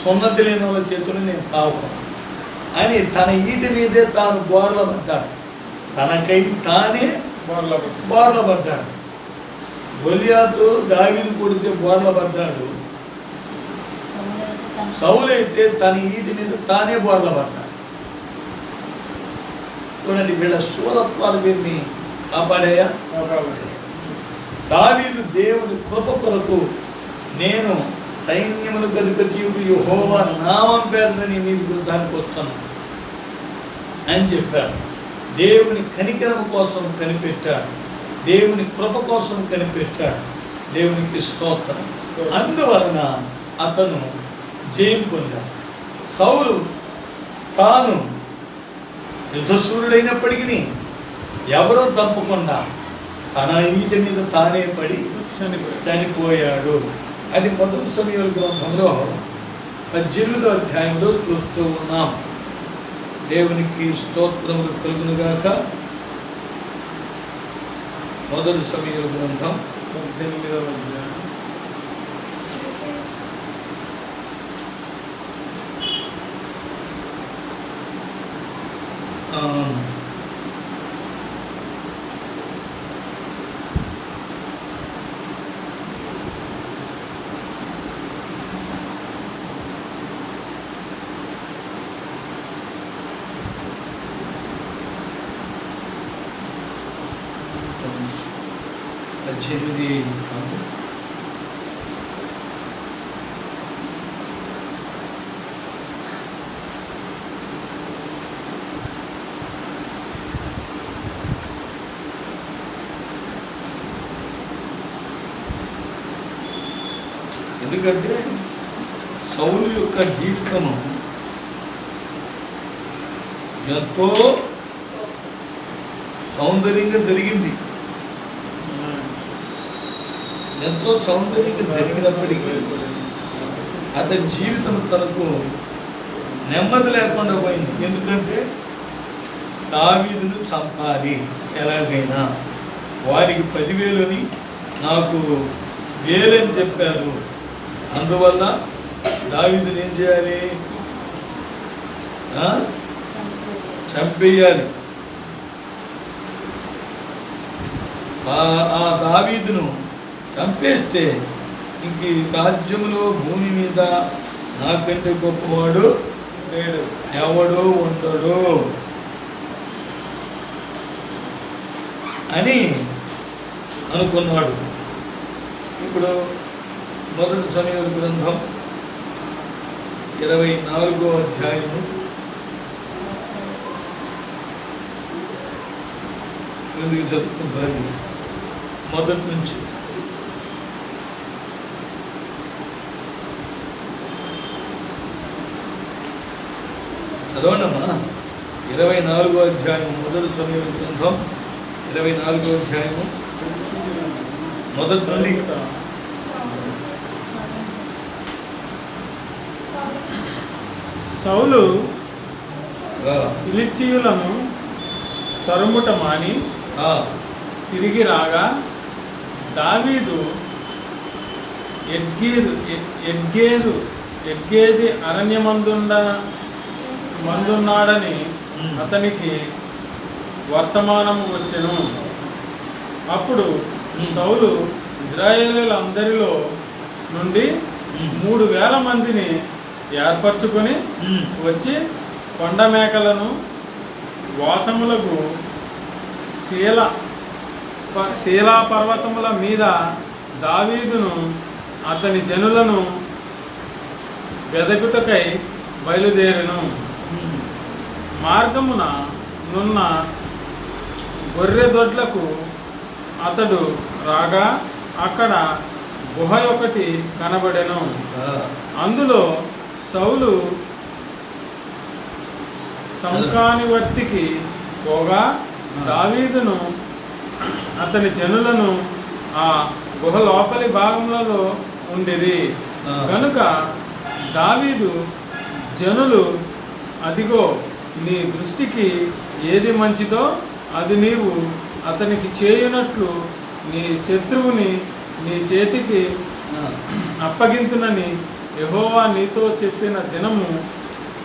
[SPEAKER 1] సున్నతి లేని వాళ్ళ చేతులు నేను చావకు అని తన ఈటి మీదే తాను బోర్ల పడ్డాడు. తనకై తానే బోర్ల పడ్డాడు. గొలియాతు దావీదు కొడితే బోర్ల పడ్డాడు. సౌలు అయితే తన ఈటి మీద తానే బోర్ల పడ్డాడు. చూడండి, వీళ్ళ శూరత్వాలు వీరిని కాపాడాయా? దావీదు దేవుని కృప కొరకు నేను సైన్యములకు అధిపతియగు యెహోవా నామం పేరున నీ మీదకి యుద్ధానికి వస్తున్నాను అని చెప్పాడు. దేవుని కనికరము కోసం కనిపెట్టాడు, దేవుని కృప కోసం కనిపెట్టాడు. దేవునికి స్తోత్రం. అందువలన అతను జయం పొందాడు. సౌలు తాను యుద్ధశూరుడైనప్పటికీ ఎవరో చంపకుండా తన ఈట మీద తానే పడి చనిపోయాడు. అది మొదటి సమయాల గ్రంథంలో 18వ అధ్యాయంలో చూస్తూ ఉన్నాం. దేవునికి స్తోత్రములు కలుగునుగాక. మొదటి సమయాల గ్రంథం
[SPEAKER 3] 18వ అధ్యాయం.
[SPEAKER 1] ఎందుకంటే సౌలు యొక్క జీవితము ఎంతో సౌందర్యంగా జరిగింది. ఎంతో సౌందర్యంగా జరిగినప్పటికీ అతని జీవితం తనకు నెమ్మది లేకుండా పోయింది. ఎందుకంటే దావీదును చంపాలి, ఎలాగైనా వారికి 10,000 నాకు 1,000 అని చెప్పారు. అందువల్ల దావీదుని ఏం చేయాలి? చంపేయాలి. ఆ దావీదును చంపేస్తే ఇంక రాజ్యములో భూమి మీద నాకంటే గొప్పవాడు ఎవడు ఉండడు అని అనుకున్నాడు. ఇప్పుడు మొదటి సమయాల గ్రంథం 24వ అధ్యాయము ఎందుకు చదువుకుంటారు? మొదటి నుంచి చదవండమ్మా. 24వ అధ్యాయం మొదటి సమయాల గ్రంథం 24వ అధ్యాయము మొదటి నుండి.
[SPEAKER 3] సౌలు ఫిలిష్తీయులను తరుముట మాని తిరిగి రాగా దావీదు ఎడ్గేది అరణ్యమందున్నాడని అతనికి వర్తమానము వచ్చెను. అప్పుడు సౌలు ఇశ్రాయేలీయులందరిలో నుండి 3,000 మందిని ఏర్పరచుకొని వచ్చి కొండ మేకలను వాసములకు శీలా పర్వతముల మీద దావీదును అతని జనులను వెదకుటకై బయలుదేరెను. మార్గమున నున్న గొర్రె దొడ్లకు అతడు రాగా అక్కడ గుహ ఒకటి కనబడెను. అందులో సౌలు సంకాని వర్తికి పోగా దావీదును అతని జనులను ఆ గుహ లోపలి భాగములలో ఉండిరి. కనుక దావీదు జనులు, అదిగో నీ దృష్టికి ఏది మంచిదో అది నీవు అతనికి చేయునట్లు నీ శత్రువుని నీ చేతికి అప్పగింతునని యెహోవా నీతో చెప్పిన దినము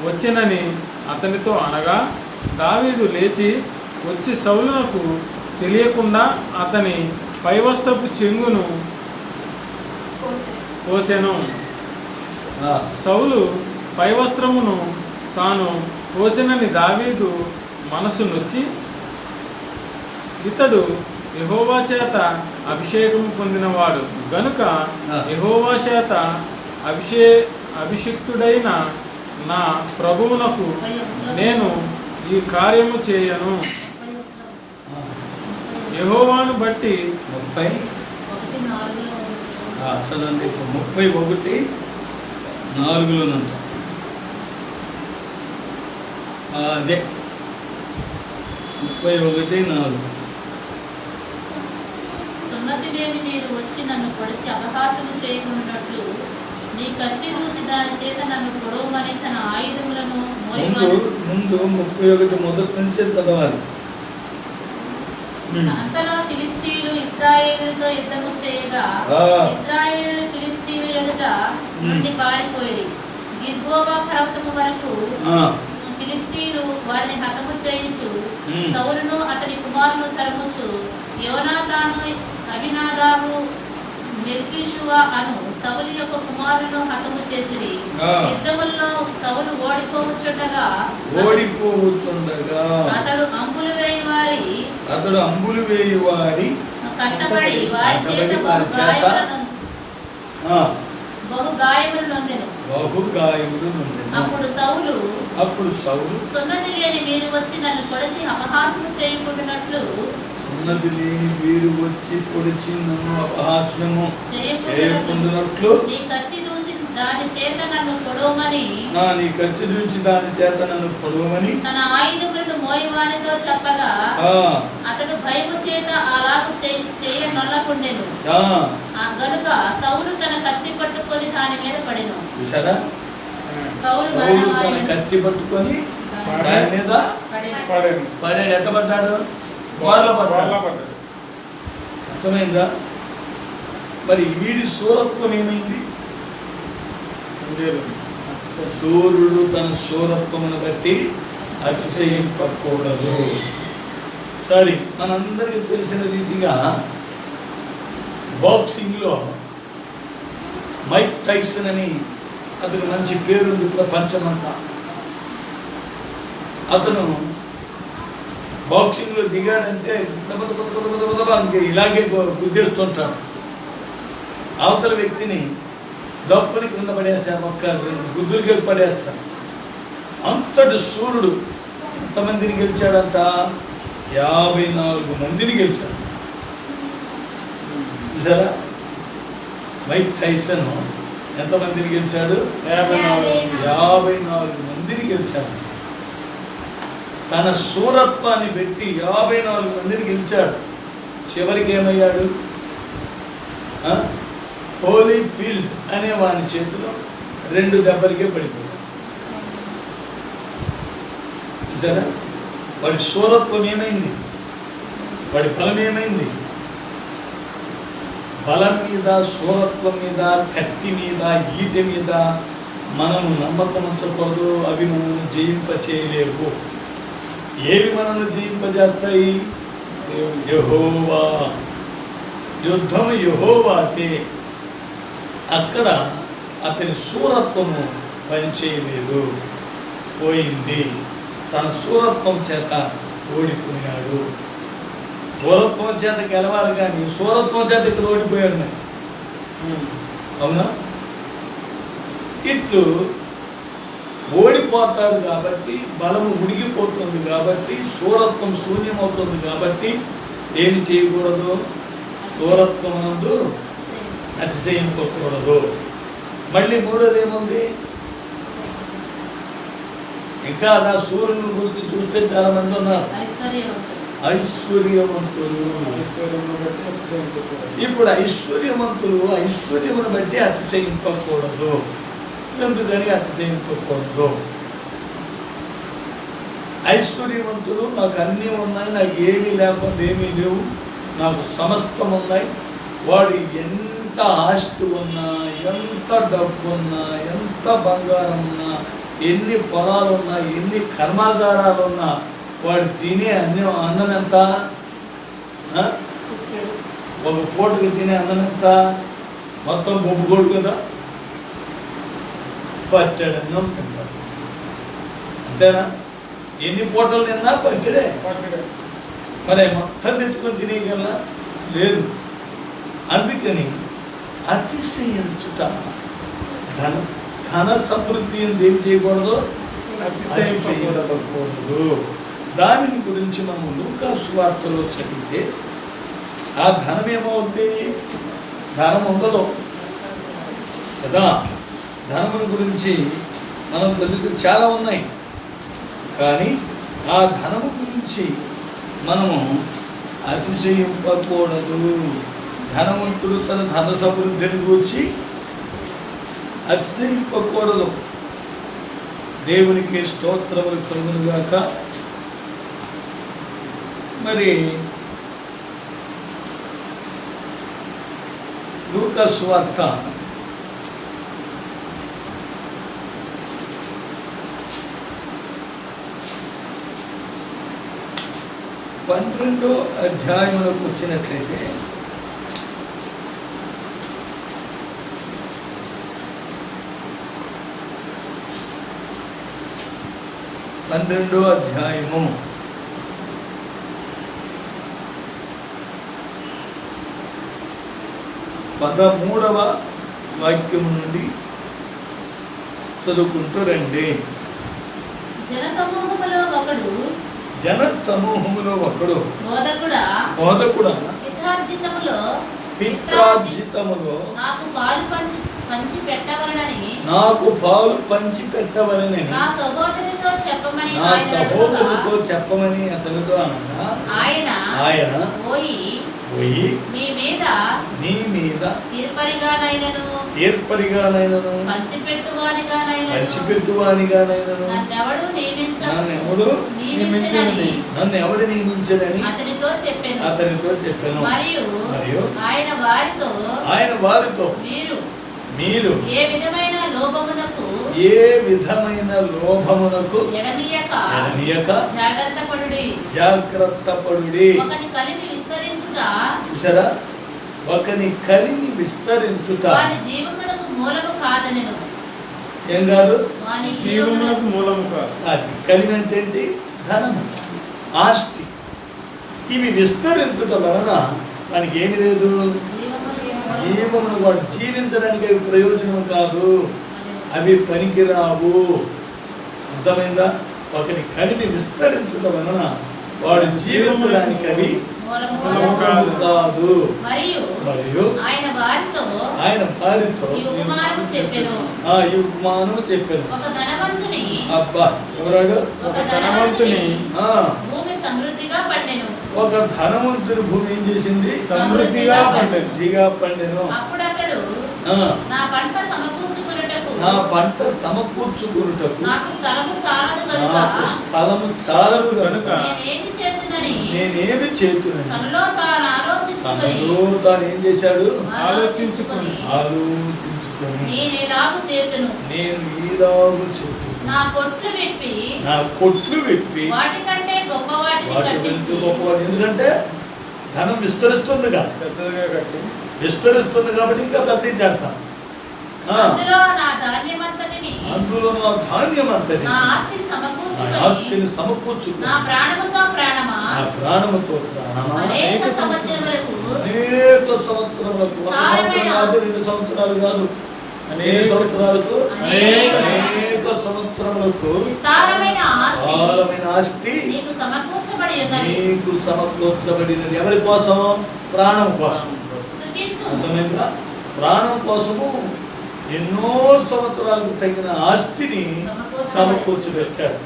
[SPEAKER 3] వచ్చినని అతనితో అనగా, దావీదు లేచి వచ్చి సౌలునకు తెలియకుండా అతని పైవస్త్రపు చెంగును కోసెను. సౌలు పైవస్త్రమును తాను కోసెనని దావీదు మనసు నొచ్చి, ఇతడు యెహోవా చేత అభిషేకము పొందినవాడు గనుక యెహోవా చేత అభిషిక్తుడైన నా ప్రభువునకు నేను ఈ కార్యము చేయను. యెహోవాను బట్టి
[SPEAKER 1] 31:4 అదే 31:4.
[SPEAKER 2] సున్నతి లేని మీరు వచ్చి నన్ను పొడిచి అపహాసము చేయకున్నట్లు నీ కత్తి దూసి దాని చేత నన్ను పొడవమని తన ఆయుధములను
[SPEAKER 1] ముందు 31 మొదటి నుంచే చదవాలి.
[SPEAKER 2] అంతలో ఫిలిస్తీయులు ఇశ్రాయేలుతో యుద్ధము చేయగా ఇశ్రాయేలు ఫిలిస్తీయుల ఎదుట నుండి పారిపోయి గిల్బోవా పర్వతము వరకు ఫిలిస్తీయులు వారిని హతము చేయుచు సౌలును అతని కుమారును తరుముచు యోనాతాను, అబినాదాబు, మెల్కీషువా అను సౌలు యొక్క కుమారులను హతము చేసిరి. యుద్ధముల్లో సౌలు ఓడిపోవచ్చుండగా అతడు అంబులు వేయి వారి కట్టబడి వారి చేత బహు గాయములు నొందెను. అప్పుడు సౌలు సున్నతి లేని మీరు వచ్చి నన్ను పొడిచి అపహాసము చేయకుండానట్లు నీ కత్తి దూసి దాని చేత నన్ను పొడవమని తన ఆయుధములను మోయవానితో చెప్పగా అతడు భయము చేత అలాగు చేయనొల్లకుండెను. గనుక సౌలు తన కత్తి పట్టుకొని దాని మీద పడెను. సౌలు
[SPEAKER 1] కత్తి పట్టుకొని దాని మీద పడాడు. ఎట్ట పడ్డాడు? అర్థమైందా? మరి వీడి శూరత్వం ఏమైంది? సూర్యుడు తన శూరత్వమును బట్టి అతిశయింపకూడదు. సరే, మనందరికీ తెలిసిన రీతిగా బాక్సింగ్లో మైక్ టైసన్ అని అతను మంచి పేరుంది ప్రపంచమంతా. అతను బాక్సింగ్లో దిగాడంటే ఇలాగే గుద్దేస్తుంటాడు. అవతల వ్యక్తిని దప్పుని కింద పడేసాడు, ఒక్క 2 గుద్దులకి పడేస్తాడు. అంతటి సూర్యుడు ఎంతమందిని గెలిచాడంట? 54 మందిని గెలిచాడు. చూసారా? మైక్ టైసన్ ఎంతమందిని గెలిచాడు? 54 మందిని గెలిచాడు. తన శూరత్వాన్ని పెట్టి 54 మందిని గెలిచాడు. చివరికి ఏమయ్యాడు? హోలీ ఫీల్డ్ అనే వాని చేతిలో 2 దెబ్బలకే పడిపోయాడు. చూసారా? వాడి శూరత్వం ఏమైంది? వాడి బలం ఏమైంది? బలం మీద, శూరత్వం మీద, కత్తి మీద, ఈట మీద మనము నమ్మకం ఉంచకూడదు. అవి మనల్ని జయింపచేయలేవు. ఏవి మనల్ని జయింపజేస్తాయి? యెహోవా. యుద్ధము యెహోవాకే. అక్కడ అతని శూరత్వము పనిచేయలేదు, పోయింది. తన శూరత్వం చేత ఓడిపోయాడు. శూరత్వం చేత గెలవాలి కానీ శూరత్వం చేత ఇక్కడ ఓడిపోయాడు. అవునా? ఇట్లు ఓడిపోతారు కాబట్టి, బలము ఉడిగిపోతుంది కాబట్టి, శూరత్వం శూన్యమవుతుంది కాబట్టి ఏమి చేయకూడదు? శూరత్వమునందు అతిశయింపకూడదు. మళ్ళీ మూడోది ఏముంది? ఇంకా అలా సూర్యుని గురించి చూస్తే చాలా మంది ఉన్నారు ఐశ్వర్యవంతులు. ఇప్పుడు ఐశ్వర్యవంతులు ఐశ్వర్యమును బట్టి అతిశయింపకూడదు. ఎందుకని అతిశయింపకూడదు? ఐశ్వర్యవంతులు నాకు అన్నీ ఉన్నాయి, నాకు ఏమీ లేకుండా ఏమీ లేవు, నాకు సమస్తం ఉన్నాయి. వాడు ఎంత ఆస్తి ఉన్నా, ఎంత డబ్బు ఉన్నా, ఎంత బంగారం ఉన్నా, ఎన్ని పొలాలు ఉన్నా, ఎన్ని కర్మాగారాలు ఉన్నా, వాడు తినే అన్నం ఎంత? ఒక పూటకి తినే అన్నం ఎంత? మొత్తం బొబ్బుకోడు కదా, పట్టెడన్నం తింటారు. అంతేనా? ఎన్ని పూటలు తిన్నా పట్టెడే. మరి మొత్తం తెచ్చుకొని తినేయగలనా? లేదు. అందుకని అతిశయించుట, ధన సమృద్ధి ఏం చేయకూడదు? అతిశయించకూడదు. దానిని గురించి మనం లూకా సువార్తలో చదివితే ఆ ధనం ఏమవుతుంది? ధనం ఉండదు కదా. ధనముల గురించి మనం చదివితే చాలా ఉన్నాయి, కానీ ఆ ధనము గురించి మనము అతిశయింపకూడదు. ధనవంతుడు తన ధన సమృద్ధిని గురించి అతిశయింపకూడదు. దేవునికి స్తోత్రములు కలుగునుగాక. మరి లూకా సువార్త 12వ అధ్యాయంలోకి వచ్చినట్లయితే పన్నెండో అధ్యాయము 13వ వాక్యము నుండి చదువుకుంటూ రండి.
[SPEAKER 2] జన సమూహములో ఒకడు బోధకుడా పిత్రార్జితములో నాకు పాలు పంచి పెట్టవలనని నా సహోదరునితో చెప్పమని అతనితో అనగా ఆయన పోయి నీ మీద తీర్పరిగానైనను పంచిపెట్టువానిగానైనను నన్ను ఎవడు నియమించనని అతనితో చెప్పాను. మరియు ఆయన వారితో మీరు ఏ విధమైన లోభమునకు ఎడమియక జాగ్రత్తపడుడి. చూసారా? ఒకని కలిమి విస్తరించుట ఏం కాదు,
[SPEAKER 3] జీవమునకు మూలము కాదు.
[SPEAKER 1] అది కలిమి అంటే ఏంటి? ధనము, ఆస్తి. ఇవి విస్తరించుట వలన దానికి ఏమి లేదు, జీవమును వాడు జీవించడానికి అవి ప్రయోజనం కాదు, అవి పనికిరావు. అర్థమైందా? ఒకని కలిమి విస్తరించుట వలన వాడు జీవించడానికి అవి కాదు. మరియు ఆయన వారితో ఈ ఉపమానము చెప్పెను. అబ్బా, ఎవరాడు?
[SPEAKER 2] ఒక ధనవంతుని భూమి సమృద్ధిగా పండెను.
[SPEAKER 1] ఒక ధనవంతుని భూమి ఏం చేసింది? సమృద్ధిగా పండెను.
[SPEAKER 2] అప్పుడు అతడు నా పంట సమకూర్చుకున్నటకు నాకు స్థలము చాలదు కనుక నేనేమి చేతునని తనలో తాను ఏం చేశాడు? ఆలోచించుకొని నేను ఇలాగు చేతును, నా కొట్లు విప్పి వాటికంటే గొప్ప వాటిని కట్టించి.
[SPEAKER 1] ఎందుకంటే ధనం విస్తరిస్తుందిగా, విస్తరిస్తుంది కాబట్టి ఇంకా పెద్ద చేస్తాం.
[SPEAKER 2] అందులో నా ధాన్యమంతటిని
[SPEAKER 1] నా ఆస్తిని సమకూర్చుకుని
[SPEAKER 2] నా ప్రాణముతో ప్రాణమా అనేక సంవత్సరములకు
[SPEAKER 1] 1 సంవత్సరం కాదు, 2 సంవత్సరాలు కాదు, ఎన్ని సంవత్సరాలకు?
[SPEAKER 2] అనేక
[SPEAKER 1] అనేక సంవత్సరములకు
[SPEAKER 2] విస్తారమైన
[SPEAKER 1] ఆస్తి
[SPEAKER 2] నీకు సమకూర్చబడి ఉన్నది.
[SPEAKER 1] నీకు సమకూర్చబడినది. ఎవరి కోసం? ప్రాణం కోసం.
[SPEAKER 2] సుఖించు.
[SPEAKER 1] అర్థమైందా? ప్రాణం కోసము ఎన్నో సంవత్సరాలకు తగిన ఆస్తిని సమకూర్చిపెట్టాడు.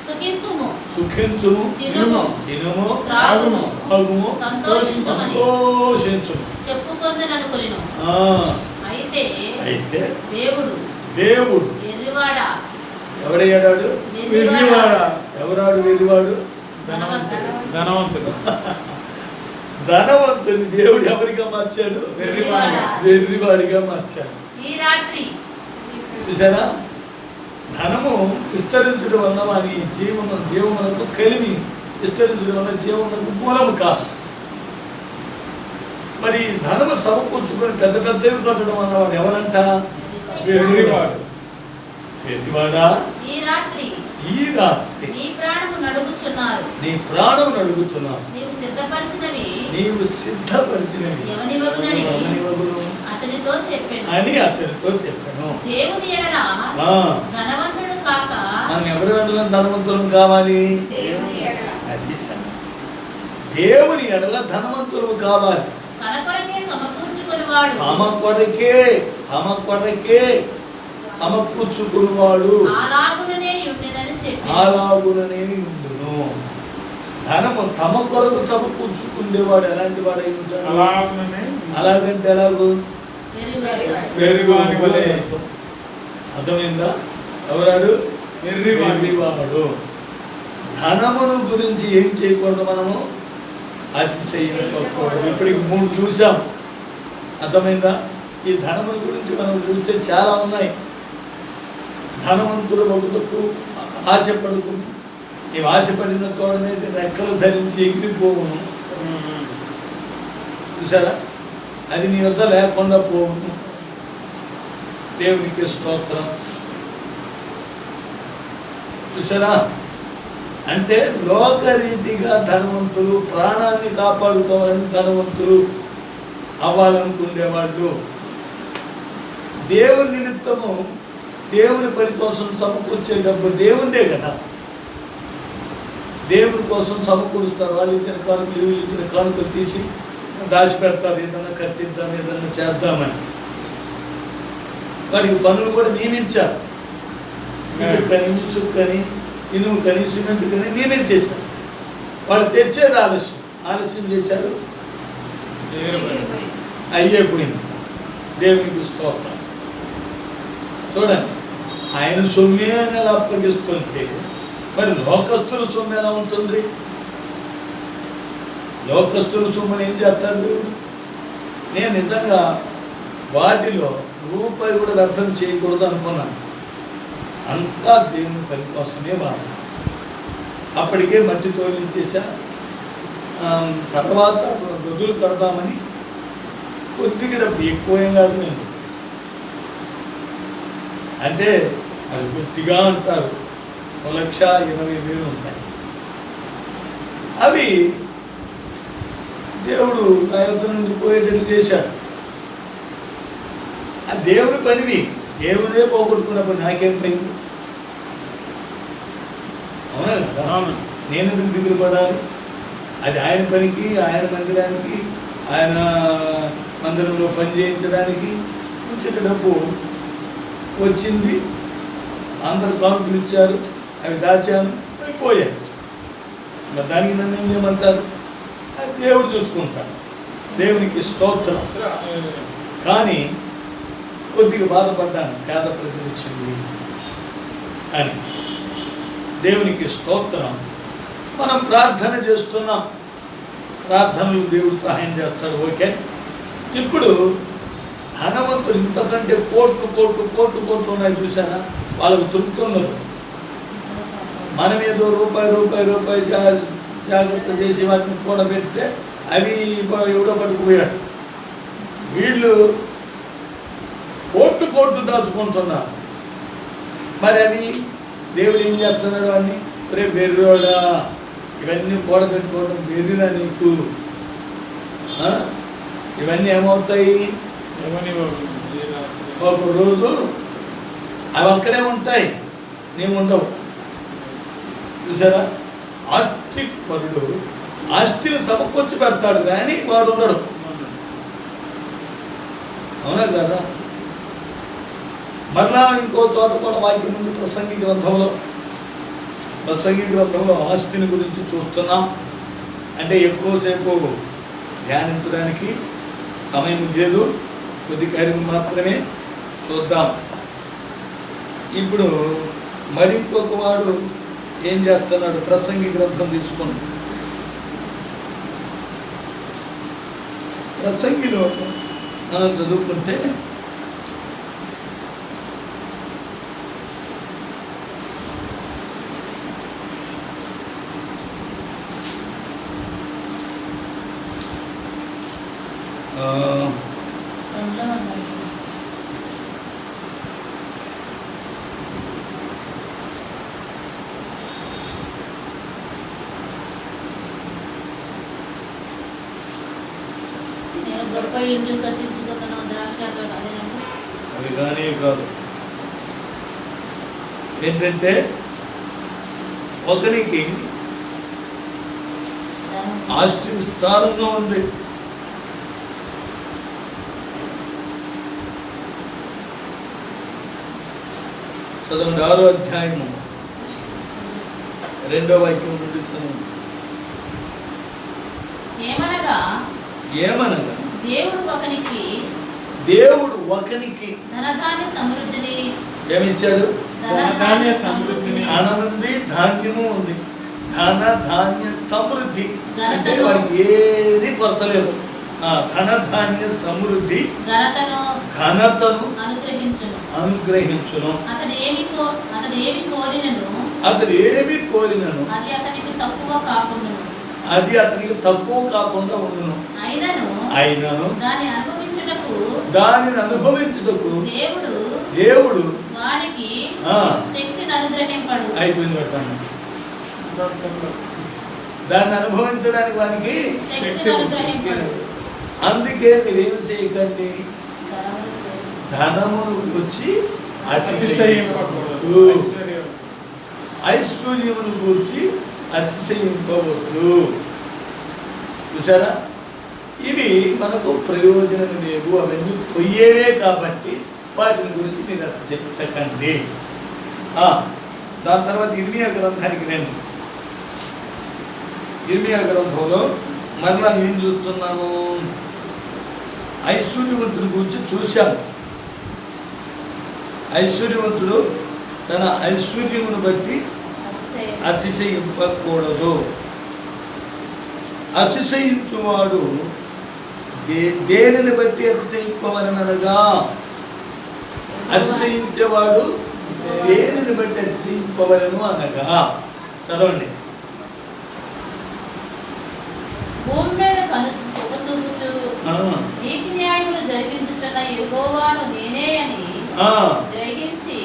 [SPEAKER 2] సుఖించుము,
[SPEAKER 1] సుఖించుము,
[SPEAKER 2] తినుము,
[SPEAKER 1] తినుము,
[SPEAKER 2] త్రాగుము,
[SPEAKER 1] త్రాగుము,
[SPEAKER 2] సంతోషించమని
[SPEAKER 1] సంతోషించుము
[SPEAKER 2] చెప్పుకొందననుకొనెను. అయితే
[SPEAKER 1] అయితే
[SPEAKER 2] దేవుడు
[SPEAKER 1] దేవుడు
[SPEAKER 2] వెర్రివాడా,
[SPEAKER 1] ఎవడయ్యాడు?
[SPEAKER 2] వెర్రివాడా,
[SPEAKER 1] ఎవరాడు వెర్రివాడు?
[SPEAKER 2] ధనవంతుడు.
[SPEAKER 1] ధనవంతుని దేవుడు ఎవరిగా మార్చాడు?
[SPEAKER 2] వెర్రివాడా.
[SPEAKER 1] వెర్రివాడిగా మార్చాడు.
[SPEAKER 2] ఈ రాత్రి
[SPEAKER 1] చూసారా? ధనము విస్తరించడం వల్ల వాని జీవమునకు కలిమి విస్తరించడం వల్ల జీవమునకు మూలము కాదు. మరి ధనము సమకూర్చుకొని పెద్ద పెద్దవి కట్టడం వల్ల వాడు ఎవరంట? వెర్రివాడు. వెర్రివాడా,
[SPEAKER 2] ఈ రాత్రి నీ ప్రాణము నడుగుచున్నారు.
[SPEAKER 1] నీ ప్రాణము నడుగుచున్నావు.
[SPEAKER 2] నీవు సిద్ధపరిచినవి
[SPEAKER 1] ఎవనివగును
[SPEAKER 2] అతనితో చెప్పాను
[SPEAKER 1] అని అతనితో చెప్పాను.
[SPEAKER 2] దేవుని ఎడల ధనవంతుడు కాక
[SPEAKER 1] మనం ఎవరి ఎడల ధనవంతులం కావాలి? అది సంగతి. దేవుని ఎడల ధనవంతులు కావాలి.
[SPEAKER 2] తన కొరకే సమకూర్చుకునివాడు,
[SPEAKER 1] తమ కొరకే సమకూర్చుకునివాడు
[SPEAKER 2] అలాగుననే ఉండెనని చెప్పి
[SPEAKER 1] అలాగుననే ఉండును. ధనము తమ కొరకు సమకూర్చుకునేవాడు ఎలాంటి వాడై ఉంటాడు? అలాగంటే ఎలాగు? వెర్రివాడు. అర్థమైందా? ఎవరాడు? వెర్రివాడు. ధనమును గురించి ఏం చేయకూడదు మనము? అతిశయించకూడదు. ఇప్పటికి 3 చూసాం. అర్థమైందా? ఈ ధనముల గురించి మనం చూస్తే చాలా ఉన్నాయి. ధనవంతుడు ఒకటకు ఆశపడుకుని నీవు ఆశపడిన తోడనే రెక్కలు ధరించి ఎగిరిపోవును. చూసారా? అది నీ వద్ద లేకుండా పోవును. దేవునికి స్తోత్రం. చూసారా? అంటే లోకరీతిగా ధనవంతులు ప్రాణాన్ని కాపాడుకోవాలని ధనవంతులు అవ్వాలనుకునేవాళ్ళు దేవుని నిమిత్తము దేవుని పని కోసం సమకూర్చే డబ్బు దేవుందే కదా. దేవుని కోసం సమకూరుస్తారు. వాళ్ళు ఇచ్చిన కానుకలు వీళ్ళు ఇచ్చిన కానుకలు తీసి దాచిపెడతారు. ఏదన్నా కట్టిద్దాం, ఏదన్నా చేద్దామని. వాడికి పనులు కూడా నియమించారు. ఇటుకని, ఇసుకని, ఇనుముకని, సిమెంట్ కని నియమించేశారు. వాళ్ళు తెచ్చేది ఆలస్యం చేశారు. అయ్యేపోయింది. దేవునికి స్తోత్రం. చూడండి, ఆయన సొమ్మే ఎలా అప్పగిస్తుంటే మరి లోకస్తుల సొమ్ము ఎలా ఉంటుంది? లోకస్తుల సొమ్ముని ఏం చేస్తాడు దేవుడు? నేను నిజంగా వాటిలో రూపాయి కూడా వ్యర్థం చేయకూడదు అనుకున్నాను. అంతా దేవుని పని కోసమే వాడు. అప్పటికే మట్టి తోలించేసా. తర్వాత గదులు కడదామని కొద్దిగా డబ్బు ఎక్కువేం కాదు. నేను అంటే అది కొద్దిగా అంటారు. 1,20,000 ఉంటాయి. అవి దేవుడు నా యొద్ద నుండి పోయేటట్టు చేశాడు. ఆ దేవుని పనివి. దేవుడే పోగొట్టుకున్నప్పుడు నాకేం పోయింది? అవునా కదా? నేను ఎందుకు దిగులు పడాలి? అది ఆయన పనికి, ఆయన మందిరానికి, ఆయన మందిరంలో పని చేయించడానికి ఉంచిన డబ్బు వచ్చింది. అందరు కానుకలు ఇచ్చారు, అవి దాచాను, అయిపోయాయి. మరి దానికి నన్ను ఏం చేయమంటారు? అది దేవుడు చూసుకుంటాడు. దేవునికి స్తోత్రం. కానీ కొద్దిగా బాధపడ్డాను, పేద ప్రజలు ఇచ్చింది అని. దేవునికి స్తోత్రం. మనం ప్రార్థన చేస్తున్నాం, ప్రార్థనలు దేవుడు సహాయం చేస్తాడు. ఓకే. ఇప్పుడు ధనవంతులు ఇంతకంటే కోట్లు కోట్లు కోట్లు కోట్లు ఉన్నాయి. చూసారా? వాళ్ళకు తృప్తి ఉండదు. మనం ఏదో రూపాయి జాగ్రత్త చేసి వాటిని కూడా పెడితే అవి ఎవడో పట్టుకుపోయాడు. వీళ్ళు కోట్లు దాచుకుంటున్నారు. మరి అవి దేవుడు ఏం చేస్తున్నాడు? అన్ని రేపు బెర్రోడా, ఇవన్నీ కూడబెట్టుకోవడం బెర్రినా నీకు? ఇవన్నీ ఏమవుతాయి? ఒక రోజు అవి అక్కడే ఉంటాయి, నీవు ఉండవు. చూసారా, ఆస్తి పరుడు ఆస్తిని సమకూర్చి పెడతాడు కానీ వాడు ఉండడు. అవునా కదా? మరలా ఇంకో చోట కూడా వాక్యం ఉంది ప్రసంగి గ్రంథంలో ఆస్తిని గురించి చూస్తున్నాం. అంటే ఎక్కువసేపు ధ్యానించడానికి సమయం లేదు, కొద్ది కార్యం మాత్రమే చూద్దాం. ఇప్పుడు మరి ఇంకొక వాడు ఏం చేస్తున్నాడు? ప్రసంగి గ్రంథం తీసుకుని ప్రసంగిలో మనం చదువుకుంటే
[SPEAKER 2] గొప్ప ఇండ్లు కట్టించుకున్నాను ద్రాక్ష తోట అదేనండి.
[SPEAKER 1] అవి కానీ కాదు. ఏంటంటే ఒకరికి ఆస్తి విస్తారంగా ఉంది, చదవండి 6వ అధ్యాయము 2వ వాక్యం నుండి చదవండి.
[SPEAKER 2] ఏమనగా
[SPEAKER 1] దేవుడు ఒకనికి
[SPEAKER 2] ధనధాన్య సమృద్ధిని
[SPEAKER 1] ఏమిచ్చాడు?
[SPEAKER 3] ధనధాన్య సమృద్ధిని.
[SPEAKER 1] ధనం ఉంది, ధాన్యము ఉంది. ధన ధాన్య సమృద్ధి అంటే వాడికి ఏది కొరత లేదు. ధనధాన్య సమృద్ధి ఘనతను అనుగ్రహించును.
[SPEAKER 2] అతడు
[SPEAKER 1] ఏమి కోరినను
[SPEAKER 2] అది అతనికి
[SPEAKER 1] తక్కువ కాకుండా ఉండును. అయినను దానిని అనుభవించుటకు దేవుడు
[SPEAKER 2] వానికి శక్తిని అనుగ్రహింపడు.
[SPEAKER 1] అయిపోయింది పెట్టాను. దాన్ని అనుభవించడానికి వానికి
[SPEAKER 2] శక్తిని అనుగ్రహింపడు.
[SPEAKER 1] అందుకే మీరేమి చేయకండి, ధనమును గూర్చి అతిశయింపవద్దు, ఐశ్వర్యమును గూర్చి అతిశయింపవద్దు. చూసారా, ఇవి మనకు ప్రయోజనం లేవు, అవన్నీ పొయ్యేవే కాబట్టి వాటిని గురించి మీరు అతిశయించకండి. దాని తర్వాత ఇర్మియా గ్రంథానికి రండి. ఇర్మియా గ్రంథంలో మరలా ఏం చూస్తున్నాము? ఐశ్వర్యవంతుడి గురించి చూశాము. ఐశ్వర్యవంతుడు తన ఐశ్వర్యమును బట్టి అతిశయింపకూడదు. అతిశయించువాడు దేనిని బట్టి అతిశయింపవలనగా, అతిశయించేవాడు దేనిని బట్టి అతిశయింపవలను అనగా, చదవండి.
[SPEAKER 2] భూమి మీద కృప చూపుచు నీతి న్యాయములు జరిగించుచున్న యెహోవాను నేనే అని గ్రహించి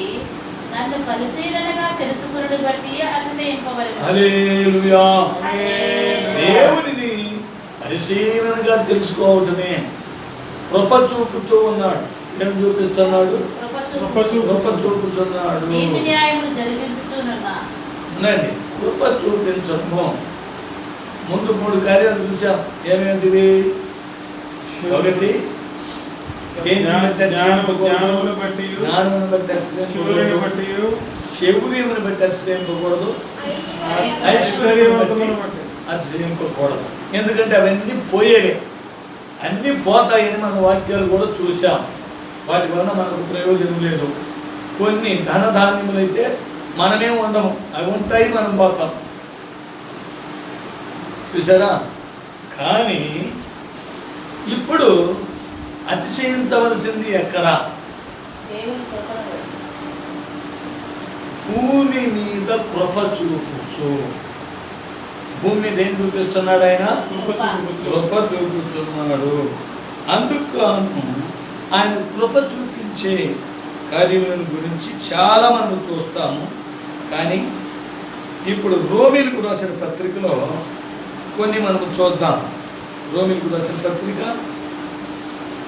[SPEAKER 2] నన్ను పరిశీలనగా తెలుసుకునుడు బట్టి అతిశయింపవలెను.
[SPEAKER 1] హల్లెలూయా. దేవునిని పరిశీలనగా తెలుసుకోవటమే కృప చూపుతూ ఉన్నాడు. ఏం చూపిస్తున్నాడు? కృప చూపుతున్నాడు.
[SPEAKER 2] నీతి న్యాయములు జరిగించుచున్నాడు.
[SPEAKER 1] కృప చూపించడము. ముందు 3 కార్యాలు చూసాం. ఏమేంటివి? ఒకటి జ్ఞానమును బట్టి శౌర్యమును బట్టి అతిశయింపకూడదు, ఐశ్వర్యమును బట్టి అతిశయింపకూడదు. ఎందుకంటే అవన్నీ పోయేవే, అన్నీ పోతాయని మన వాక్యాలు కూడా చూసాం. వాటి వలన మనకు ప్రయోజనం లేదు. కొన్ని ధనధాన్యములైతే మనమే ఉండము, అవి ఉంటాయి, మనం పోతాం. చూసారా? కానీ ఇప్పుడు అతిశయించవలసింది ఎక్కడ? భూమి మీద కృప చూపుచు. భూమి మీద ఏం చూపిస్తున్నాడు ఆయన? కృప చూపుతున్నాడు. అందుకు ఆయన కృప చూపించే కార్యములను గురించి చాలా మనం చూస్తాము. కానీ ఇప్పుడు రోమీలకు రాసిన పత్రికలో కొన్ని మనము చూద్దాం. రోమీలకు రాసిన పత్రిక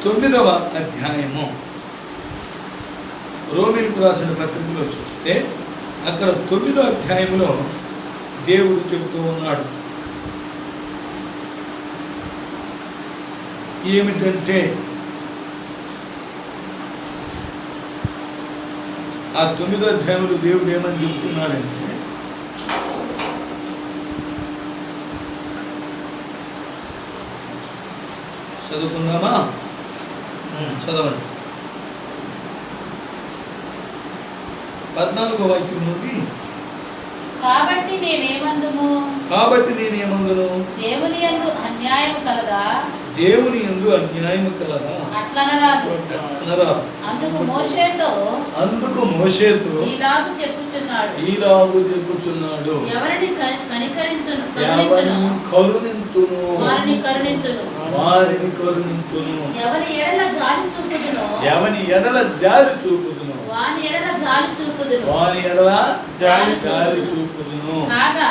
[SPEAKER 1] 9వ అధ్యాయము రోమిలకు రాసిన పత్రికలో చూస్తే అక్కడ 9వ అధ్యాయంలో దేవుడు చెబుతూ ఉన్నాడు. ఏమిటంటే ఆ 9వ అధ్యాయంలో దేవుడు ఏమని చెప్తున్నాడంటే, చదువుకుందామా? చదవండి. 14వ వాక్యం నుండి.
[SPEAKER 2] కాబట్టి నేనేమందును దేవుని యందు అన్యాయము కలదా,
[SPEAKER 1] దేవుని యందు అన్యాయము కలదా
[SPEAKER 2] అట్లనరాదు. అందుకు మోషేతో ఈలాగు చెప్పుచున్నాడు, ఎవరిని కరుణింతును వారిని కరుణింతును, ఎవని ఎడల జాలి చూపుదును వాని ఎడల జాలి చూపుదును. కాగా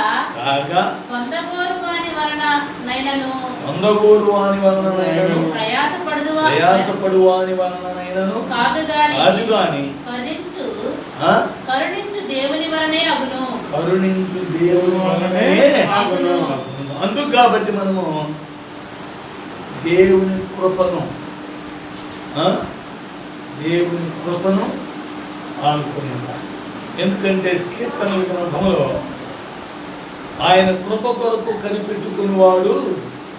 [SPEAKER 2] పొందగోరు వాని వలననైనను ప్రయాసపడు వాని వలననైనను కాదు గాని కరుణించు దేవుని వలనే అగును. అందుకు కాబట్టి మనము దేవుని కృపను ఆనుకుని ఉండాలి. ఎందుకంటే కీర్తనల గ్రంథంలో ఆయన కృప కొరకు కనిపెట్టుకునేవాడు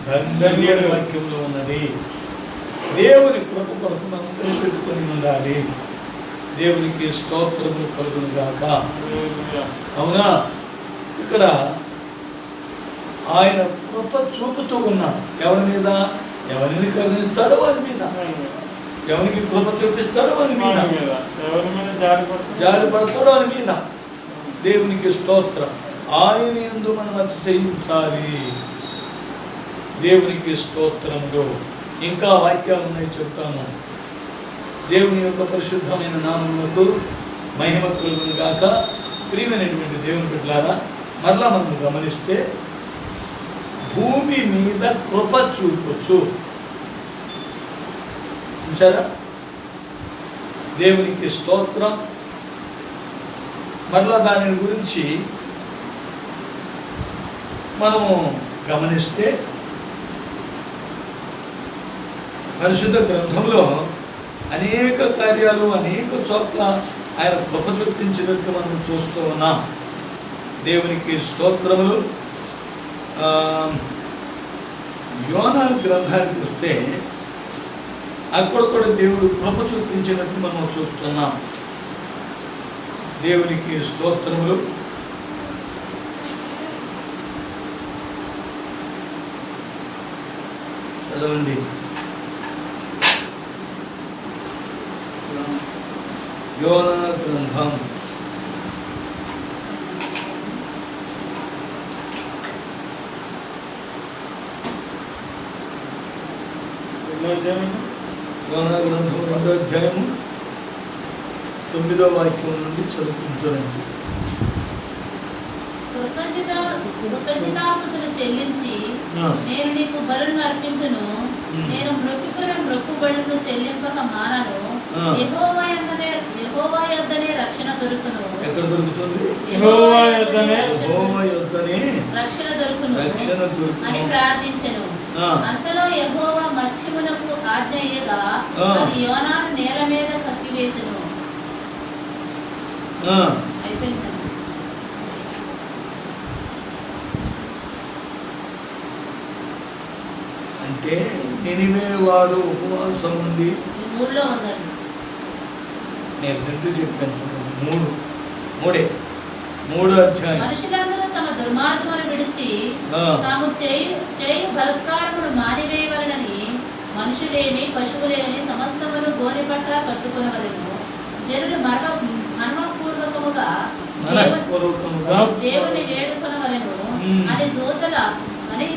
[SPEAKER 2] ధన్యుడు అనే వాక్యంలో ఉన్నది. దేవుని కృప కొరకు మనం కనిపెట్టుకుని ఉండాలి. దేవునికి స్తోత్రములు కలుగును గాక. అవునా? ఇక్కడ ఆయన కృప చూపుతూ ఉన్నాడు. ఎవరి మీద? ఎవరిని కరుణిస్తాడో వారి మీద, ఎవరికి కృప చూపిస్తాడో వారి మీద, జాలి పడతాడో వారి మీద. దేవునికి స్తోత్రం. ఆయన యందు మనం అతిశయించాలి. దేవునికి స్తోత్రములు. ఇంకా వాక్యాలు ఉన్నాయి, చెప్తాను. దేవుని యొక్క పరిశుద్ధమైన నామమునకు మహిమ కలుగును గాక. ప్రియమైనటువంటి దేవుని బిడ్డలారా, మరలా మనం గమనిస్తే భూమి మీద కృప చూపొచ్చు. చూసారా? దేవునికి స్తోత్రం. మరలా దాని గురించి మనము గమనిస్తే పరిశుద్ధ గ్రంథంలో అనేక కార్యాలు అనేక చోట్ల ఆయన కృప చూపించినట్టు మనం చూస్తూ ఉన్నాం. దేవునికి స్తోత్రములు. యోనా గ్రంథానికి వస్తే అక్కడ కూడా దేవుడు కృప చూపించినట్టు మనం చూస్తున్నాం. దేవునికి స్తోత్రములు. చదవండి. యోనా గ్రంథం 2వ అధ్యాయము 9వ వాక్యం నుండి చదువుకుంటారండి. కృతజ్ఞతాస్తుతులు చెల్లించి నేను నీకు బలులను అర్పించును, నేను మొక్కుబడులను చెల్లింపక మానను. యెహోవా యొద్దనే రక్షణ దొరుకును.
[SPEAKER 1] ఎక్కడ దొరుకుతుంది?
[SPEAKER 2] యెహోవా యొద్దనే
[SPEAKER 1] రక్షణ
[SPEAKER 2] దొరుకును అని ప్రార్థించెను. అంతలో యెహోవా మత్స్యమునకు ఆజ్ఞయ్యగా అది యోనాను నేల మీద కక్కివేసెను. అయిపోయింది.
[SPEAKER 1] అంటే నినివే వారు ఉపవాసం ఉండి
[SPEAKER 2] మూడులో ఉన్నారు.
[SPEAKER 1] నేను 2 చెప్పాను. 3 అధ్యాయం.
[SPEAKER 2] మనుషులందరూ తమ దుర్మార్గమును విడిచి తాము చేయు బలత్కారమును మానివేయవలనని మనుషులేమి పశువులేని సమస్తమును గోనెపట్ట కట్టుకొనవలెను. జనులు మనఃపూర్వకముగా దేవుని వేడుకొనవలెను అని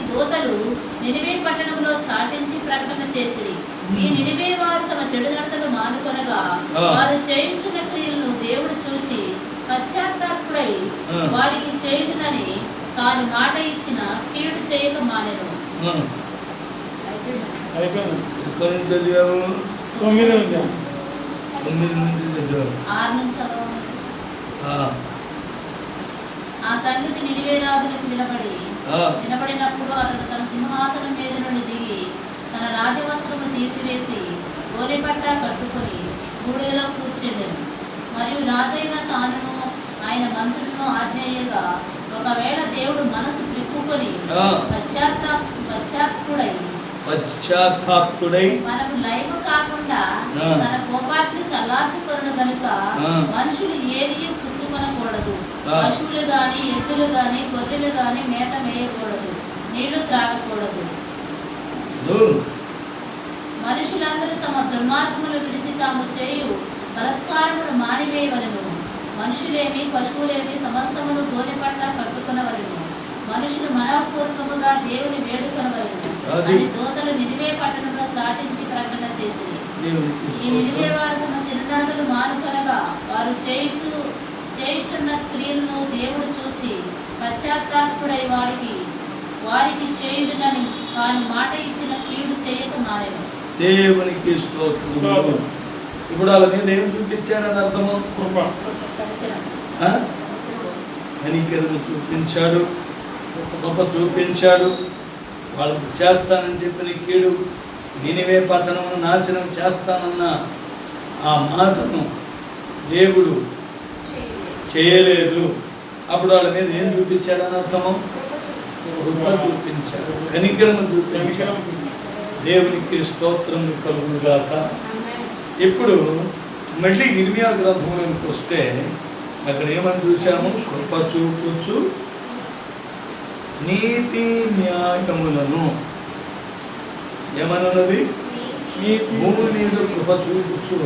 [SPEAKER 2] దూతలు నినివే పట్టణంలో చాటించి ప్రకటన చేసిరి. ఈ నినివే వారు తమ చెడు నడతలు మానుకొనగా వారు చేయించున్న క్రియలను దేవుడు చూచి పశ్చాత్తాపుడై వారికి చేయుదునని తాను మాట ఇచ్చిన కీడు చేయక మానెను.
[SPEAKER 1] 9 నుండి చదివారు.
[SPEAKER 2] 6 నుంచి చదవండి. ఆ సంగతి నినివే రాజులకు వినబడినప్పుడు అతడు తన సింహాసనం మీద నుండి దిగి తన రాజవస్త్రము తీసివేసి గోనెపట్ట కట్టుకొని బూడిదలో కూర్చుండెను. మరియు రాజైన తానును ఆయన మంత్రులను ఆజ్ఞేయగా, ఒకవేళ దేవుడు మనసు త్రిప్పుకొని
[SPEAKER 1] పశ్చాత్తాపుడై
[SPEAKER 2] మనకు లైవ్ కాకుండా తన కోపాగ్ని చల్లార్చుకొనును గనుక మనుషులు ఏది పుచ్చుకొనకూడదు. పశువులు గాని, ఎద్దులు గాని, గొర్రెలు గాని మేత మేయకూడదు, నీళ్లు త్రాగకూడదు. మనుషులందరూ తమ దుర్మార్గములు విడిచి తాము చేయు బలత్కారమును మానివేయవలెను. మనుషులేమి పశువులేమి సమస్తమును గోనెపట్ల కట్టుకొనవలెను. మనుషులు మనఃపూర్వకముగా దేవుని వేడుకొనవలెను అని దూతలు నినివే పట్టణంలో చాటించి ప్రకటన చేసింది. ఈ నినివే వారు తమ చిన్ననాడులు మానుకొనగా వారు చేయుచున్న క్రియలను దేవుడు చూచి పశ్చాత్తాపుడై వారికి చేయుదునని వారి మాట ఇచ్చిన కీడు చేయక మానేను.
[SPEAKER 1] దేవునికి స్తోత్రము. ఇప్పుడు వాళ్ళ మీద ఏం చూపించాడని అర్థము? కనికరము చూపించాడు, కృప చూపించాడు. వాళ్ళకు చేస్తానని చెప్పిన కీడు, నినివే పట్టణమును నాశనం చేస్తానన్న ఆ మాటను దేవుడు చేయలేదు. అప్పుడు వాళ్ళ మీద ఏం చూపించాడని అర్థము? కృప చూపించాడు, కనికరము చూపించాడు. దేవునికి స్తోత్రం కలుగుగాక. ఇప్పుడు మళ్ళీ ఇర్మియా గ్రంథంలోకి వస్తే అక్కడ ఏమని చూసాము? కృప చూపుచు నీతి న్యాయములను, ఏమన్నది? భూమి మీద కృప చూపుచు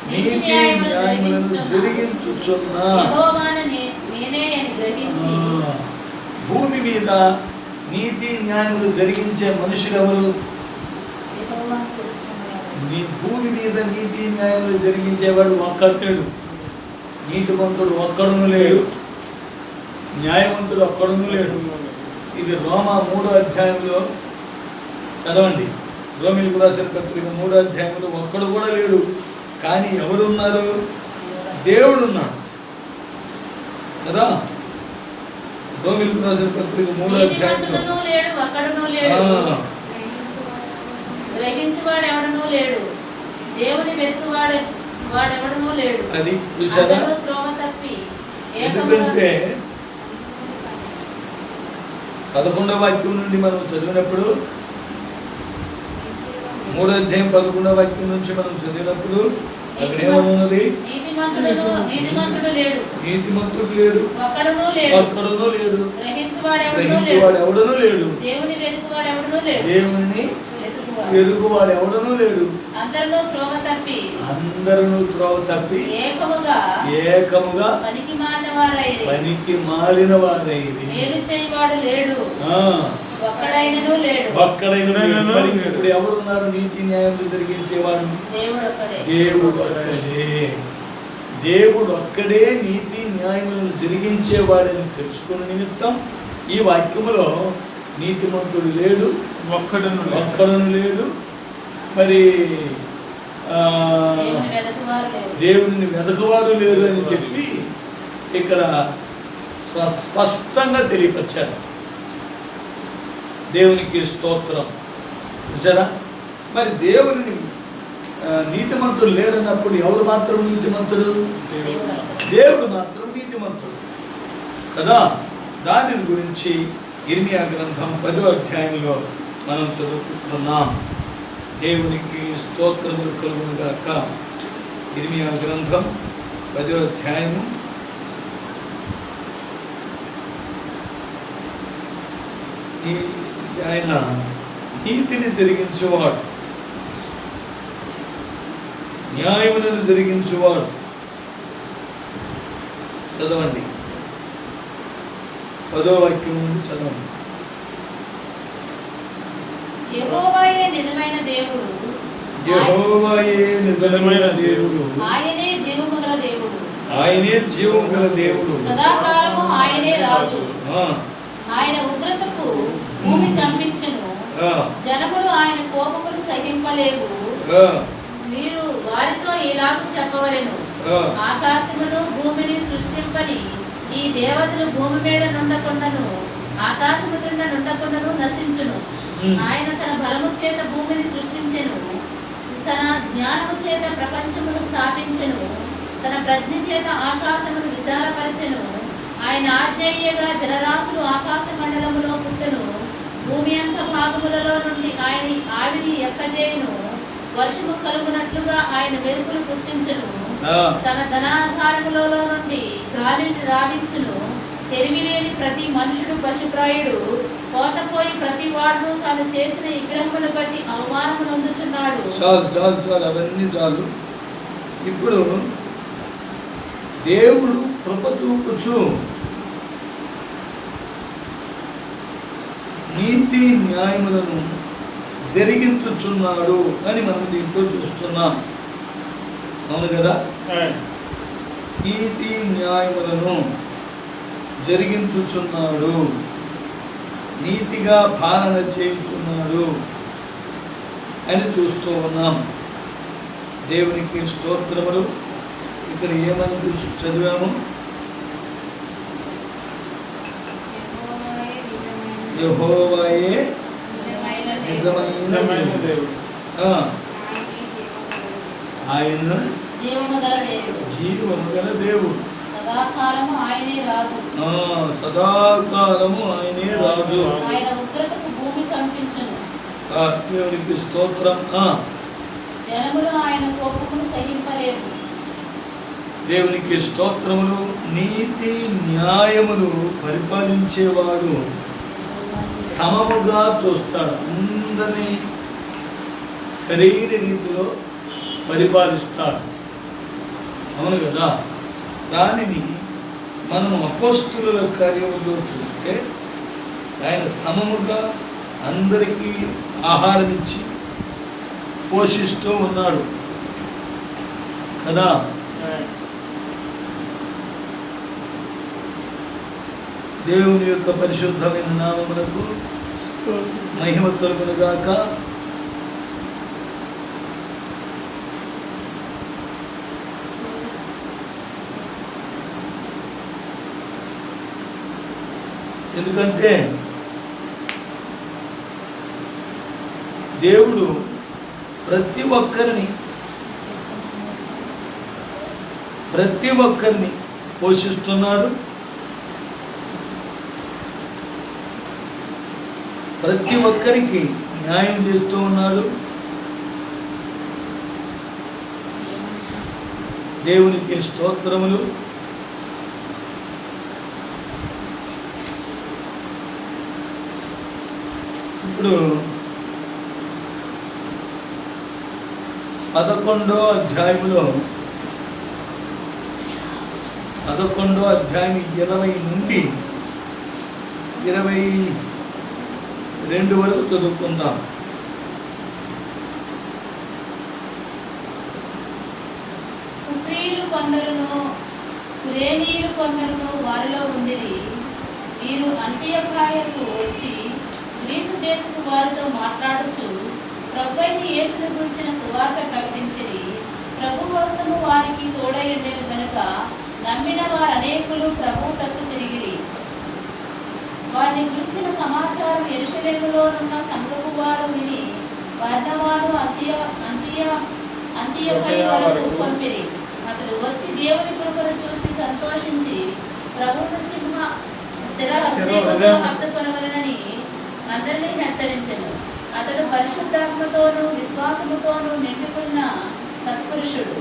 [SPEAKER 1] నీతి న్యాయములను జరిగించుచున్నా. భూమి మీద నీతి న్యాయములు జరిగించే మనుషులెవరు? భూమి మీద నీతి న్యాయములు జరిగించేవాడు ఒక్కడు. నీతిమంతుడు ఒక్కడును లేడు, న్యాయవంతుడు ఒక్కడును లేడు. ఇది రోమా 3వ అధ్యాయంలో చదవండి. రోమిలకు రాసిన పత్రిక 3వ అధ్యాయంలో ఒక్కడు కూడా లేడు. కానీ ఎవరున్నారు? దేవుడు ఉన్నాడు కదా. రోమిలకు రాసిన పత్రిక 3వ అధ్యాయంలో
[SPEAKER 2] గ్రహించువాడు ఎవడనూ లేడు, దేవుని వెతుకువాడెవడనూ లేడు.
[SPEAKER 1] అది చూసారా? ఎందుకంటే 11వ వాక్యం నుండి మనం చదివినప్పుడు, 3వ అధ్యాయం 11వ వాక్యం నుంచి మనం చదివినప్పుడు అక్కడ ఏమన్నది? నీతిమంతుడు లేడు, ఒక్కడునూ లేడు, గ్రహించువాడు ఎవడనూ లేడు, దేవుని వెలుగువాడు ఎవడనూ లేడు. అందరూ త్రోవ తప్పి ఏకముగా పనికి మాలిన వారైరి. ఒక్కడైనను లేడు. ఇప్పుడు ఎవరున్నారు నీతి న్యాయములు జరిగించేవాడు? దేవుడు ఒక్కడే. దేవుడు ఒక్కడే నీతి న్యాయములను జరిగించేవాడని తెలుసుకున్న నిమిత్తం ఈ వాక్యములో నీతిమంతుడు లేడు, ఒక్కడును లేడు, మరి దేవుని వెతకువారు లేరు అని చెప్పి ఇక్కడ స్పష్టంగా తెలియపరిచారు. దేవునికి స్తోత్రం. చూసారా? మరి దేవుని నీతిమంతుడు లేడన్నప్పుడు ఎవరు మాత్రం నీతిమంతుడు? దేవుడు మాత్రం నీతిమంతుడు కదా. దాని గురించి ఇర్మియా గ్రంథం 10వ అధ్యాయంలో మనం చదువుకుంటున్నాం. దేవునికి స్తోత్రములు కలుగునుగాక. ఇర్మియా గ్రంథం 10వ అధ్యాయము ఆయన నీతిని జరిగించువాడు, న్యాయములను జరిగించువాడు. చదవండి, 10వ వాక్యం నుండి చదవండి.
[SPEAKER 2] యెహోవాయే నిజమైన దేవుడు, ఆయనే జీవము గల దేవుడు, సదాకాలము ఆయనే రాజు. ఆయన ఉగ్రతకు భూమి కంపించెను, జనములు ఆయన కోపమును సహింపలేవు. మీరు వారితో ఇలాగ చెప్పవలెను, ఆకాశమును భూమిని సృష్టింపని ఈ దేవతలు భూమి మీద నుండకుండాను ఆకాశము క్రింద నుండకుండాను నశించును. ఆయన తన బలము చేత భూమిని సృష్టించెను, తన జ్ఞానము చేత ప్రపంచమును స్థాపించెను, తన ప్రజ్ఞ చేత ఆకాశమును విశాలపరచెను. ఆయన ఆజ్ఞేయగా జలరాశులు ఆకాశ మండలములో పుట్టెను. భూమి అంత భాగములలో నుండి ఆయన ఆవిరి ఎక్కజేయును. వర్షము కలుగునట్లుగా ఆయన మెరుపులు పుట్టించెను. తన ధనాధారములలో నుండి గాలిని రావించును. తెలివిలేని ప్రతి మనుషుడు పశుప్రాయుడు, పోతపోయి ప్రతి వాడును తాను చేసిన విగ్రహమును బట్టి అవమానము నొందుచున్నాడు.
[SPEAKER 1] చాలు చాలు చాలు, అవన్నీ చాలు. ఇప్పుడు దేవుడు కృప చూపుచు నీతి న్యాయములను జరిగించుచున్నాడు అని మనం దీంట్లో చూస్తున్నాం. అవును కదా? నీతి న్యాయములను జరిగించుచున్నాడు, నీతిగా పాలన చేయుచున్నాడు అని చూస్తూ ఉన్నాం. దేవునికి స్తోత్రములు. ఇక్కడ ఏమని చదివాము? యెహోవాయే నిజమైన దేవుడు, ఆయన
[SPEAKER 2] జీవము
[SPEAKER 1] గల దేవుడు,
[SPEAKER 2] సదాకాలము ఆయనే రాజు.
[SPEAKER 1] సదాకాలము ఆయనే రాజు.
[SPEAKER 2] ఆయన ఉగ్రతకు భూమి కంపించును.
[SPEAKER 1] దేవునికి స్తోత్రం.
[SPEAKER 2] జనములు ఆయన కోపమును సహింపలేదు.
[SPEAKER 1] దేవునికి స్తోత్రములు. నీతి న్యాయములు పరిపాలించేవాడు సమముగా చూస్తాడు, అందరినీ సరైన రీతిలో పరిపాలిస్తాడు. అవును కదా? దానిని మనం అపోస్తుల కార్యములో చూస్తే ఆయన సమముగా అందరికీ ఆహారం ఇచ్చి పోషిస్తూ ఉన్నాడు కదా. దేవుని యొక్క పరిశుద్ధమైన నామమునకు మహిమ కలుగును గాక. ఎందుకంటే దేవుడు ప్రతి ఒక్కరిని పోషిస్తున్నాడు. ప్రతి ఒక్కరికి న్యాయం చేస్తూ ఉన్నాడు. దేవునికి స్తోత్రములు. ఇప్పుడు 11వ అధ్యాయములో 11వ అధ్యాయం 20 నుండి 22 వరకు చదువుకుందాం.
[SPEAKER 2] కుప్రీలు కొందరును కురేనీయులు కొందరును వారిలో ఉండిరి. వీరు అంత్యోఖయకు వచ్చి గ్రీసు దేశపు వారితో మాట్లాడుచు ప్రభువైన యేసును గురించిన సువార్త ప్రకటించిరి. ప్రభు హస్తము వారికి తోడై ఉండెను గనుక నమ్మిన వారు అనేకులు ప్రభువు తట్టు తిరిగిరి. వారిని గురించిన సమాచారం యెరూషలేములోనున్న సంఘపు వారు విని బర్నబాను అంతియొకయ వరకు పంపిరి. అతడు వచ్చి దేవుని కృపను చూసి సంతోషించి ప్రభువు స్థిర హృదయముతో హత్తుకొనవలెనని అందరినీ హెచ్చరించెను. అతడు పరిశుద్ధాత్మతోనూ విశ్వాసముతోనూ నిండుకున్న సత్పురుషుడు.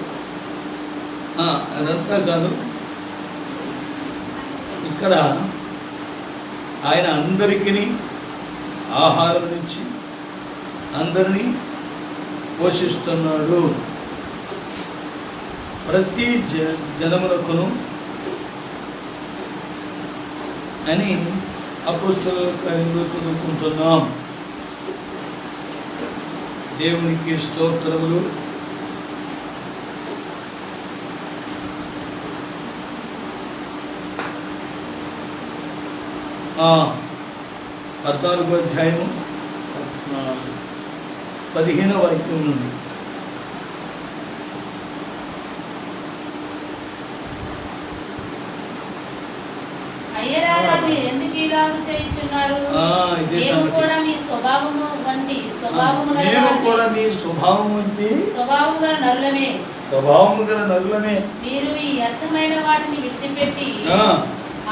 [SPEAKER 1] అదంతా కాదు, ఇక్కడ ఆయన అందరికీ ఆహారం నుంచి అందరినీ పోషిస్తున్నాడు. ప్రతి జనములకును అని అపోస్తలుల కార్యంలో చదువుకుంటున్నాం. దేవునికి స్తోత్రములు. ఆ 14వ అధ్యాయము 15వ వాక్యం నుండి
[SPEAKER 2] ఇలాగ చేయుచున్నారు.
[SPEAKER 1] ఇదే
[SPEAKER 2] మేము
[SPEAKER 1] సంగతి.
[SPEAKER 2] కూడా మీ స్వభావము వంటి స్వభావము గల
[SPEAKER 1] మేము
[SPEAKER 2] వారిని,
[SPEAKER 1] కూడా మీ స్వభావం వంటి
[SPEAKER 2] స్వభావము గల నరులమే.
[SPEAKER 1] స్వభావము గల నరులమే.
[SPEAKER 2] మీరు ఈ వ్యర్థమైన వాటిని విడిచిపెట్టి
[SPEAKER 1] ఆ,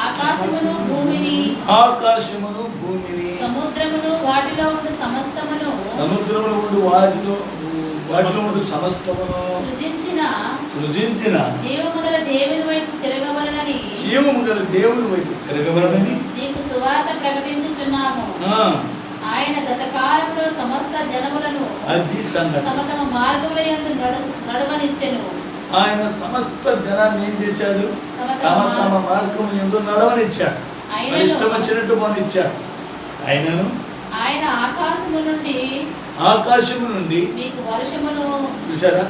[SPEAKER 2] ఆకాశమును భూమిని
[SPEAKER 1] ఆకాశమును భూమిని
[SPEAKER 2] సముద్రమును వాటిలో ఉండు సమస్తమును
[SPEAKER 1] సముద్రములు ఉండు వాటిలో ఉండు సమస్తమును సృజించిన
[SPEAKER 2] జీవము గల దేవుని వైపు తిరగవలనని
[SPEAKER 1] జీవము గల దేవుని వైపు తిరగవలనని
[SPEAKER 2] నీకు సువార్త ప్రకటించుచున్నాము.
[SPEAKER 1] ఆ,
[SPEAKER 2] ఆయన గత కాలంలో సమస్త జనములను
[SPEAKER 1] అది సంగతి.
[SPEAKER 2] తమ తమ మార్గముల యందు నడవనిచ్చెను.
[SPEAKER 1] ఆయన సమస్త జనాన్ని ఏం చేశాడు? తమ తమ మార్గం ఎందు నడవనిచ్చాడు. మన ఇష్టం వచ్చినట్టు పోనిచ్చాడు.
[SPEAKER 2] ఆయన
[SPEAKER 1] ఆకాశము నుండి
[SPEAKER 2] మీకు వర్షమును
[SPEAKER 1] చూసారా,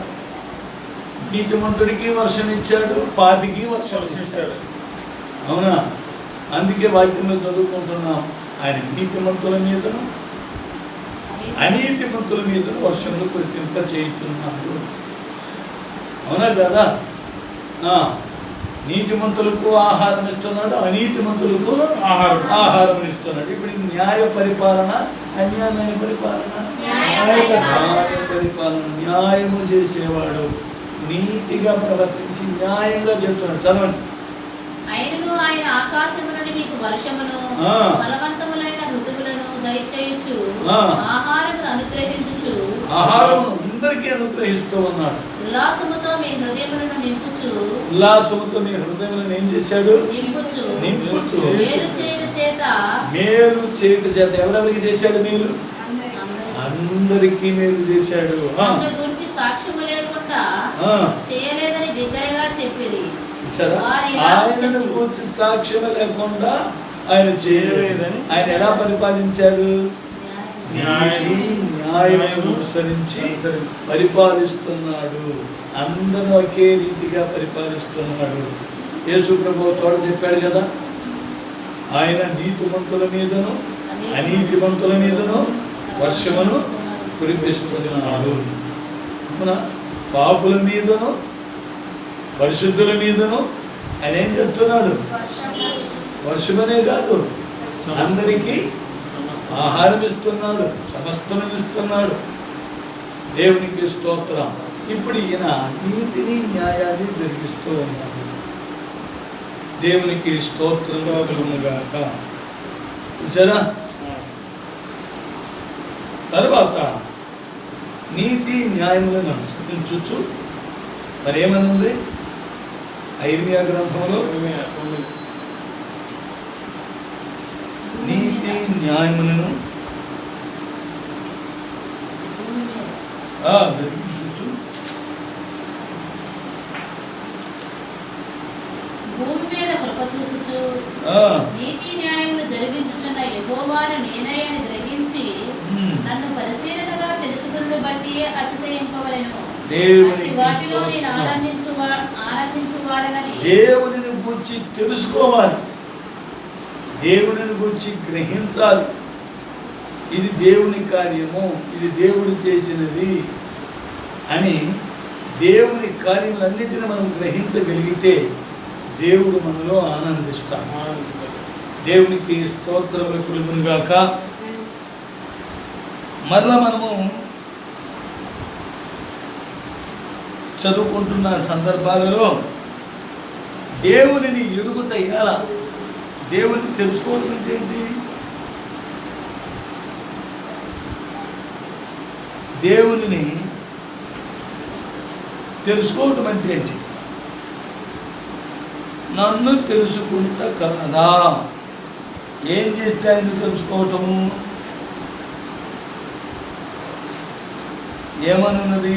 [SPEAKER 1] నీతిమంతుడికి వర్షం ఇచ్చాడు, పాపికి వర్షం ఇచ్చాడు. అవునా? అందుకే వాక్యంలో చదువుకుంటున్నాం, ఆయన నీతిమంతుల మీదను అనీతిమంతుల మీదను వర్షములు కురిపింప చేస్తున్నాడు. అవునా కదా? నీతిమంతులకు ఆహారం ఇస్తున్నాడు, అనీతిమంతులకు ఆహారం ఇస్తున్నాడు. ఇప్పుడు న్యాయ పరిపాలన, అన్యాయమైన పరిపాలన, న్యాయ పరిపాలన. న్యాయము చేసేవాడు నీతిగా ప్రవర్తించి న్యాయంగా చెప్తున్నాడు. చదవండి.
[SPEAKER 2] ఆయన ఆకాశము నుండి మీకు వర్షమును బలవంతములైన ఋతువులను దయచేయుచు ఆహారమును అనుగ్రహించుచు
[SPEAKER 1] ఆహారము అందరికీ అనుగ్రహిస్తూ ఉన్నాడు.
[SPEAKER 2] ఉల్లాసముతో మీ హృదయములను నింపుచు ఏం చేశాడు? నింపుచు మేలు చేయుట చేత ఎవరెవరికి చేశాడు? మేలు అందరికీ మేలు చేశాడు. గురించి సాక్ష్యము లేకుండా చేయలేదని బిగ్గరగా చెప్పిరి.
[SPEAKER 1] ఆయనను గురించి సాక్ష్యం లేకుండా ఆయన చేయలేదని. ఆయన ఎలా పరిపాలించాడు? న్యాయము అనుసరించి పరిపాలిస్తున్నాడు. అందరూ ఒకే రీతిగా పరిపాలిస్తున్నాడు. యేసు ప్రభువు చోట చెప్పాడు కదా, ఆయన నీతిమంతుల మీదను అనీతిమంతుల మీదను వర్షమును కురిపిస్తున్నాడు. పాపుల మీదను పరిశుద్ధుల మీదను ఆయన ఏం చెప్తున్నాడు? వర్షమనే కాదు, అందరికీ ఆహారం ఇస్తున్నాడు, సమస్తము ఇస్తున్నాడు. దేవునికి స్తోత్రం. ఇప్పుడు ఈయన నీతిని న్యాయాన్ని జరిగిస్తూ ఉన్నాడు. దేవునికి స్తోత్రం కలుగునుగాక. చూసారా? తర్వాత నీతి న్యాయములను అనుసరించు. మరి ఏమనుంది? ఇర్మియా గ్రంథంలో నీతి న్యాయములను జరిగించు.
[SPEAKER 2] భూమి మీద కృప చూపుచు నీతి న్యాయములు జరిగించుచున్న యెహోవాను నేనే అని గ్రహించి నన్ను పరిశీలనగా తెలుసుకున్నది బట్టి అతిశయింపవలెను.
[SPEAKER 1] దేవుని గూర్చి తెలుసుకోవాలి, దేవుని గూర్చి గ్రహించాలి. ఇది దేవుని కార్యము, ఇది దేవుడు చేసినది అని దేవుని కార్యములన్నిటిని మనం గ్రహించగలిగితే దేవుడు మనలో ఆనందిస్తాడు. దేవునికి స్తోత్రములు కలుగునుగాక. మరలా మనము చదువుకుంటున్న సందర్భాలలో దేవునిని ఎరుగుట ఎలా? దేవుని తెలుసుకోవడం అంటే ఏంటి? దేవునిని తెలుసుకోవడం అంటే ఏంటి? నన్ను తెలుసుకుంటా కదా. ఏం చేస్తే ఆయన తెలుసుకోవటము? ఏమనున్నది?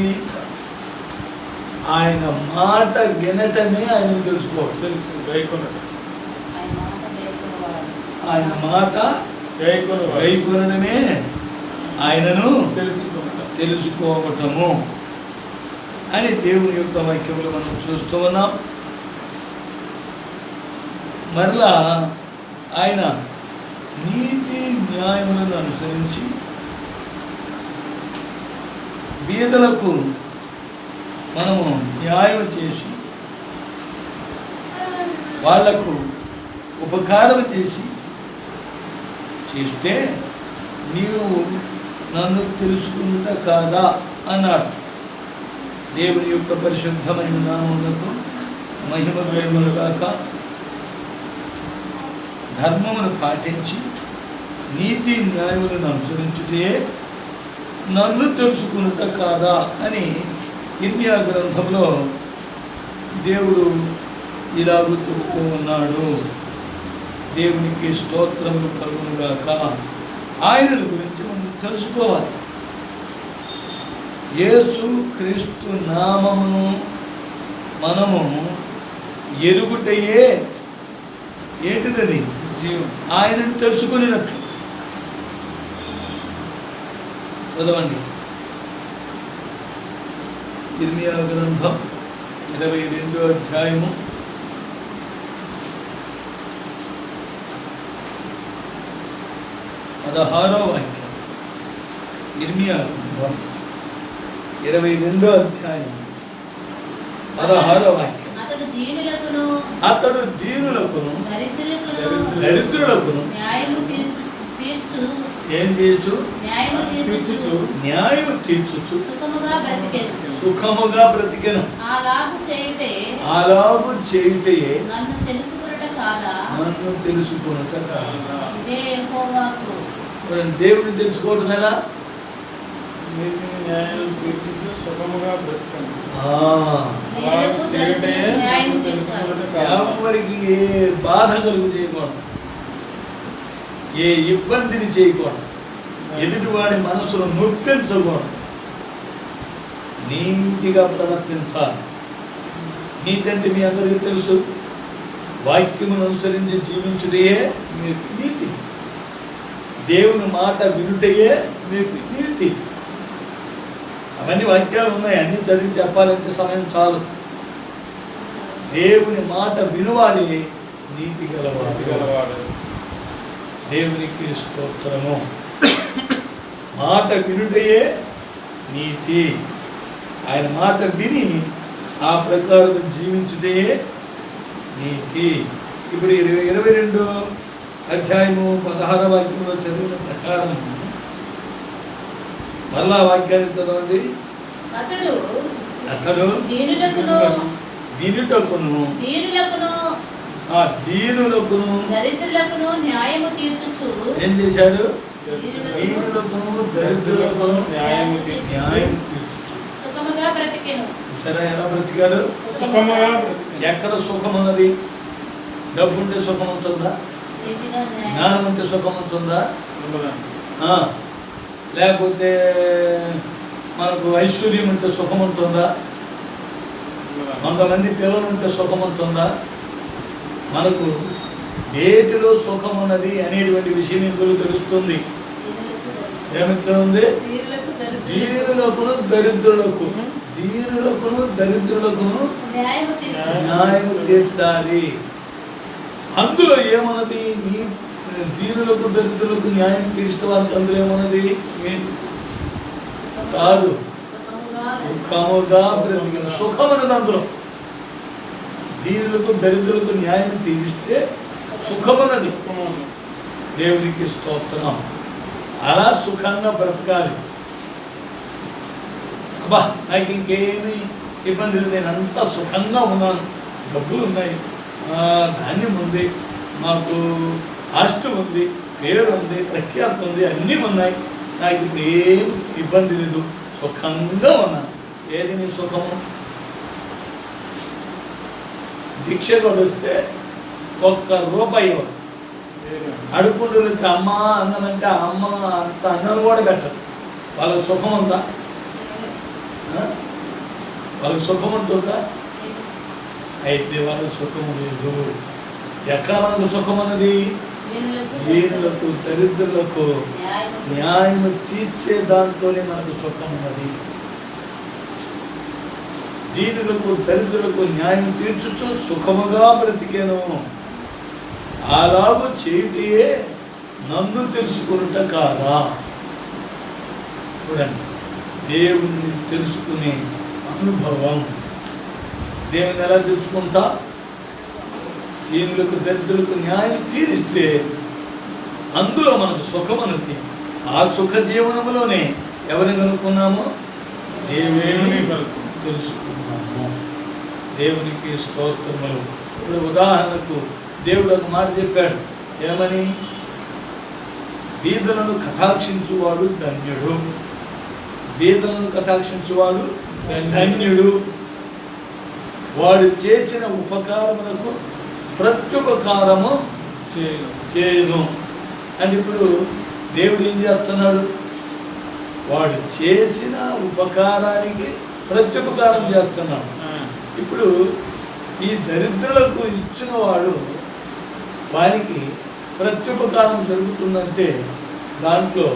[SPEAKER 1] ఆయన మాట వినటమే ఆయన తెలుసుకోవడం. ఆయన మాట గైకొనడమే ఆయనను తెలుసుకోవటము అని దేవుని యొక్క వాక్యములు మనం చూస్తూ ఉన్నాం. మరలా ఆయన నీతి న్యాయములను అనుసరించి బీదలకు మనము న్యాయం చేసి వాళ్లకు ఉపకారం చేసి చేస్తే నీవు నన్ను తెలుసుకుంటా కాదా అన్నాడు. దేవుని యొక్క పరిశుద్ధమైన నామమునకు మహిమ కలుగునుగాక. ధర్మమును పాటించి నీతి న్యాయములను అనుసరించుటే నన్ను తెలుసుకునుట కాదా అని ఇర్మియా గ్రంథంలో దేవుడు ఇలాగూ చెబుతూ ఉన్నాడు. దేవునికి స్తోత్రములు కలుగునుగాక. ఆయన గురించి మనం తెలుసుకోవాలి. యేసు క్రీస్తు నామమును మనము ఎరుగుటయే ఏంటిదని
[SPEAKER 3] జీవం.
[SPEAKER 1] ఆయనను తెలుసుకునేటట్లు. చదవండి ఇర్మియా గ్రంథం 22వ అధ్యాయము 16వ వాక్యం. ఇర్మియా గ్రంథం 22వ అధ్యాయం 16వ వాక్యం.
[SPEAKER 2] అతడు దీనులకును
[SPEAKER 1] దరిద్రులకును
[SPEAKER 2] న్యాయము తీర్చు
[SPEAKER 1] ఏం చేయొచ్చు? న్యాయము తీర్చుచు సుఖముగా బ్రతికెను. అలాగు చేయుటే
[SPEAKER 2] నన్ను తెలుసుకొనుట కాదా? ఇదే యెహోవాకు.
[SPEAKER 1] దేవుని తెలుసుకోవటం ఎలా?
[SPEAKER 3] న్యాయం తీర్చుచు సుఖముగా బ్రతుకను.
[SPEAKER 1] ఎవరికి ఏ బాధ కలుగు చేయకూడదు, ఏ ఇబ్బందిని చేయకూడదు, ఎదుటివాడి మనసులో నొప్పించకూడదు, నీతిగా ప్రవర్తించాలి. నీతి అంటే మీ అందరికీ తెలుసు, వాక్యమును అనుసరించి జీవించుటయే నీతి. దేవుని మాట వినుటయే నీతి. అవన్నీ వాక్యాలు ఉన్నాయి, అన్నీ చదివి చెప్పాలంటే సమయం చాలు. దేవుని మాట వినువాడి నీతి గలవాడు. దేవునికి స్తోత్రము. మాట వినుటయే నీతి. ఆయన మాట విని ఆ ప్రకారం జీవించుటే నీతి. ఇప్పుడు 22వ అధ్యాయము 16వ వాక్యంలో చదివిన ప్రకారం మళ్ళా వాక్యాన్ని చదవండి. అతడు దీనులకును
[SPEAKER 2] దరిద్రులకును న్యాయము తీర్చుచు
[SPEAKER 1] ఏం చేశాడు? దీనులకును దరిద్రులకును న్యాయము తీర్చుచు
[SPEAKER 2] సుఖముగా బ్రతికెను.
[SPEAKER 1] సరే, ఎలా బ్రతికాడు? ఎక్కడ సుఖం ఉన్నది? డబ్బు ఉంటే సుఖం ఉంటుందా? జ్ఞానం ఉంటే సుఖం ఉంటుందా? లేకపోతే మనకు ఐశ్వర్యం ఉంటే సుఖం ఉంటుందా? 100 మంది పిల్లలు ఉంటే సుఖం ఉంటుందా? మనకు వేటిలో సుఖం ఉన్నది అనేటువంటి విషయం ఇందులో తెలుస్తుంది. ఏమిట్లో ఉంది? దీనులకును దరిద్రులకును న్యాయము తీర్చాలి. అందులో ఏమన్నది? నీ దీనులకు దరిద్రులకు న్యాయం తీర్చే వాళ్ళకి అందులో ఏమన్నది? కాదు, సుఖముగా బ్రతికిన సుఖం అన్నది అందులో. దీనులకు దరిద్రులకు న్యాయం తీరిస్తే సుఖమన్నది. దేవునికి స్తోత్రం. అలా సుఖంగా బ్రతకాలి. అబ్బా, నాకు ఇంకేమీ ఇబ్బంది లేదు, నేను అంతా సుఖంగా ఉన్నాను, డబ్బులు ఉన్నాయి, ధాన్యం ఉంది, మాకు ఆస్తి ఉంది, పేరు ఉంది, ప్రఖ్యాతి ఉంది, అన్నీ ఉన్నాయి, నాకు ఇప్పుడు ఏం ఇబ్బంది లేదు, సుఖంగా ఉన్నాను. ఏది నీ సుఖము? భిక్ష కొడితే ₹1 ఇవ్వదు. అడుక్కుంటూ వచ్చి అమ్మ అన్నమంటే అమ్మ అంత అన్నం కూడా పెట్టరు. వాళ్ళకి సుఖం ఉందా? వాళ్ళకి సుఖం ఉంటుందా? అయితే వాళ్ళకి సుఖం లేదు. ఎక్కడ మనకు సుఖం అన్నది? దీనులకు దరిద్రులకు న్యాయము తీర్చే దాంట్లోనే మనకు సుఖం ఉన్నది. దీనులకు దరిద్రులకు న్యాయం తీర్చుచు సుఖముగా బ్రతికెను. అలాగూ చేయుటే నన్ను తెలుసుకునుట కాదా? చూడండి, దేవుణ్ణి తెలుసుకునే అనుభవం. దేవుని ఎలా తెలుసుకుంటా? దీనులకు దరిద్రులకు న్యాయం తీరిస్తే అందులో మనకు సుఖం ఉన్నది. ఆ సుఖ జీవనములోనే ఎవరిని కనుక్కున్నామో దేవుని తెలుసుకున్నాము. దేవునికి స్తోత్రములు. ఇప్పుడు ఉదాహరణకు దేవుడు ఒక మాట చెప్పాడు, ఏమని? బీదలను కటాక్షించువాడు ధన్యుడు. బీదలను కటాక్షించువాడు ధన్యుడు. వాడు చేసిన ఉపకారములకు ప్రత్యుపకారము చేయను అని ఇప్పుడు దేవుడు ఏం చేస్తున్నాడు? వాడు చేసిన ఉపకారానికి ప్రత్యుపకారం చేస్తున్నాడు. ఇప్పుడు ఈ దరిద్రులకు ఇచ్చిన వాడు వారికి ప్రత్యుపకారం జరుగుతుందంటే దాంట్లో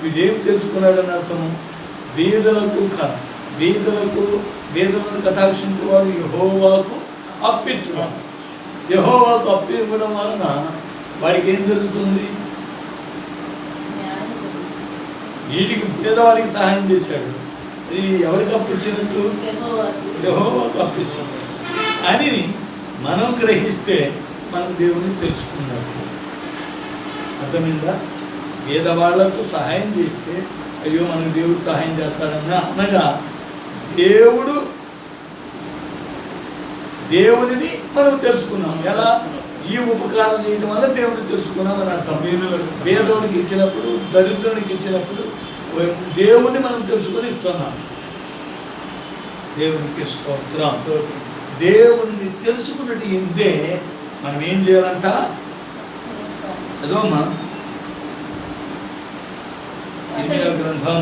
[SPEAKER 1] వీడేం తెలుసుకున్నాడని అర్థము? బీదలను కటాక్షించేవాడు యెహోవాకు అప్పించువాడు. యెహోవాకు అప్పు ఇవ్వడం వలన వాడికి ఏం జరుగుతుంది? వీడికి పేదవాడికి సహాయం చేశాడు. ఇది ఎవరికి అప్పించినట్లు? యెహోవాకు అప్పించాడు అని మనం గ్రహిస్తే మనం దేవుని తెలుసుకున్నాం. అర్థమైందా? పేదవాళ్లకు సహాయం చేస్తే అయ్యో మనకు దేవుడు సహాయం అనగా దేవునిని మనం తెలుసుకున్నాం. ఎలా? ఈ ఉపకారం చేయడం వల్ల దేవుడిని తెలుసుకున్నాం అని అర్థం. పేదోడికి ఇచ్చినప్పుడు, దరిద్రునికి ఇచ్చినప్పుడు దేవుణ్ణి మనం తెలుసుకొని ఇస్తున్నాం. దేవునికి స్తోత్రం. దేవుణ్ణి తెలుసుకున్నట్టు ఇందే మనం ఏం చేయాలంట? చదవమ్మా. ఇర్మియా గ్రంథం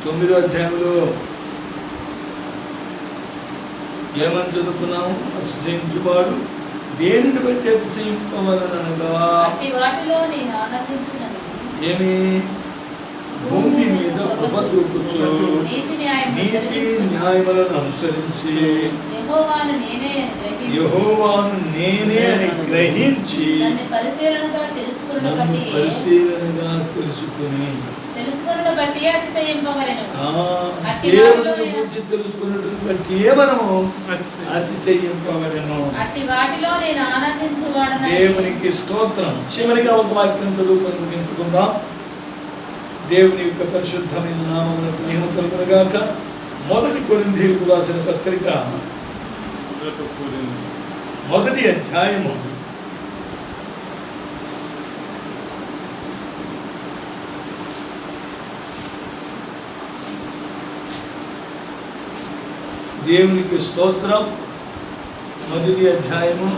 [SPEAKER 1] 9వ అధ్యాయంలో ఏమని చదువుకున్నాము? అతిశయించువాడు దేనిని బట్టి అతిశయింపవలనగా ఏమి? భూమి మీద కృప చూపుచు నీతి న్యాయములను అనుసరించి యెహోవాను నేనే అని గ్రహించి నన్ను పరిశీలనగా తెలుసుకుని దేవుని గురించి తెలుసుకున్నట్టు బట్టి మనము అతిశయింపవలెను. దేవునికి స్తోత్రం. చివరిగా ఒక వాక్యం చదువుకొని ముగించుకుందాం. దేవుని యొక్క పరిశుద్ధమైన నామమునకు మహిమ కలుగునుగాక. 1 కొరింథీయులకు రాసిన పత్రిక 1వ అధ్యాయము 1వ అధ్యాయము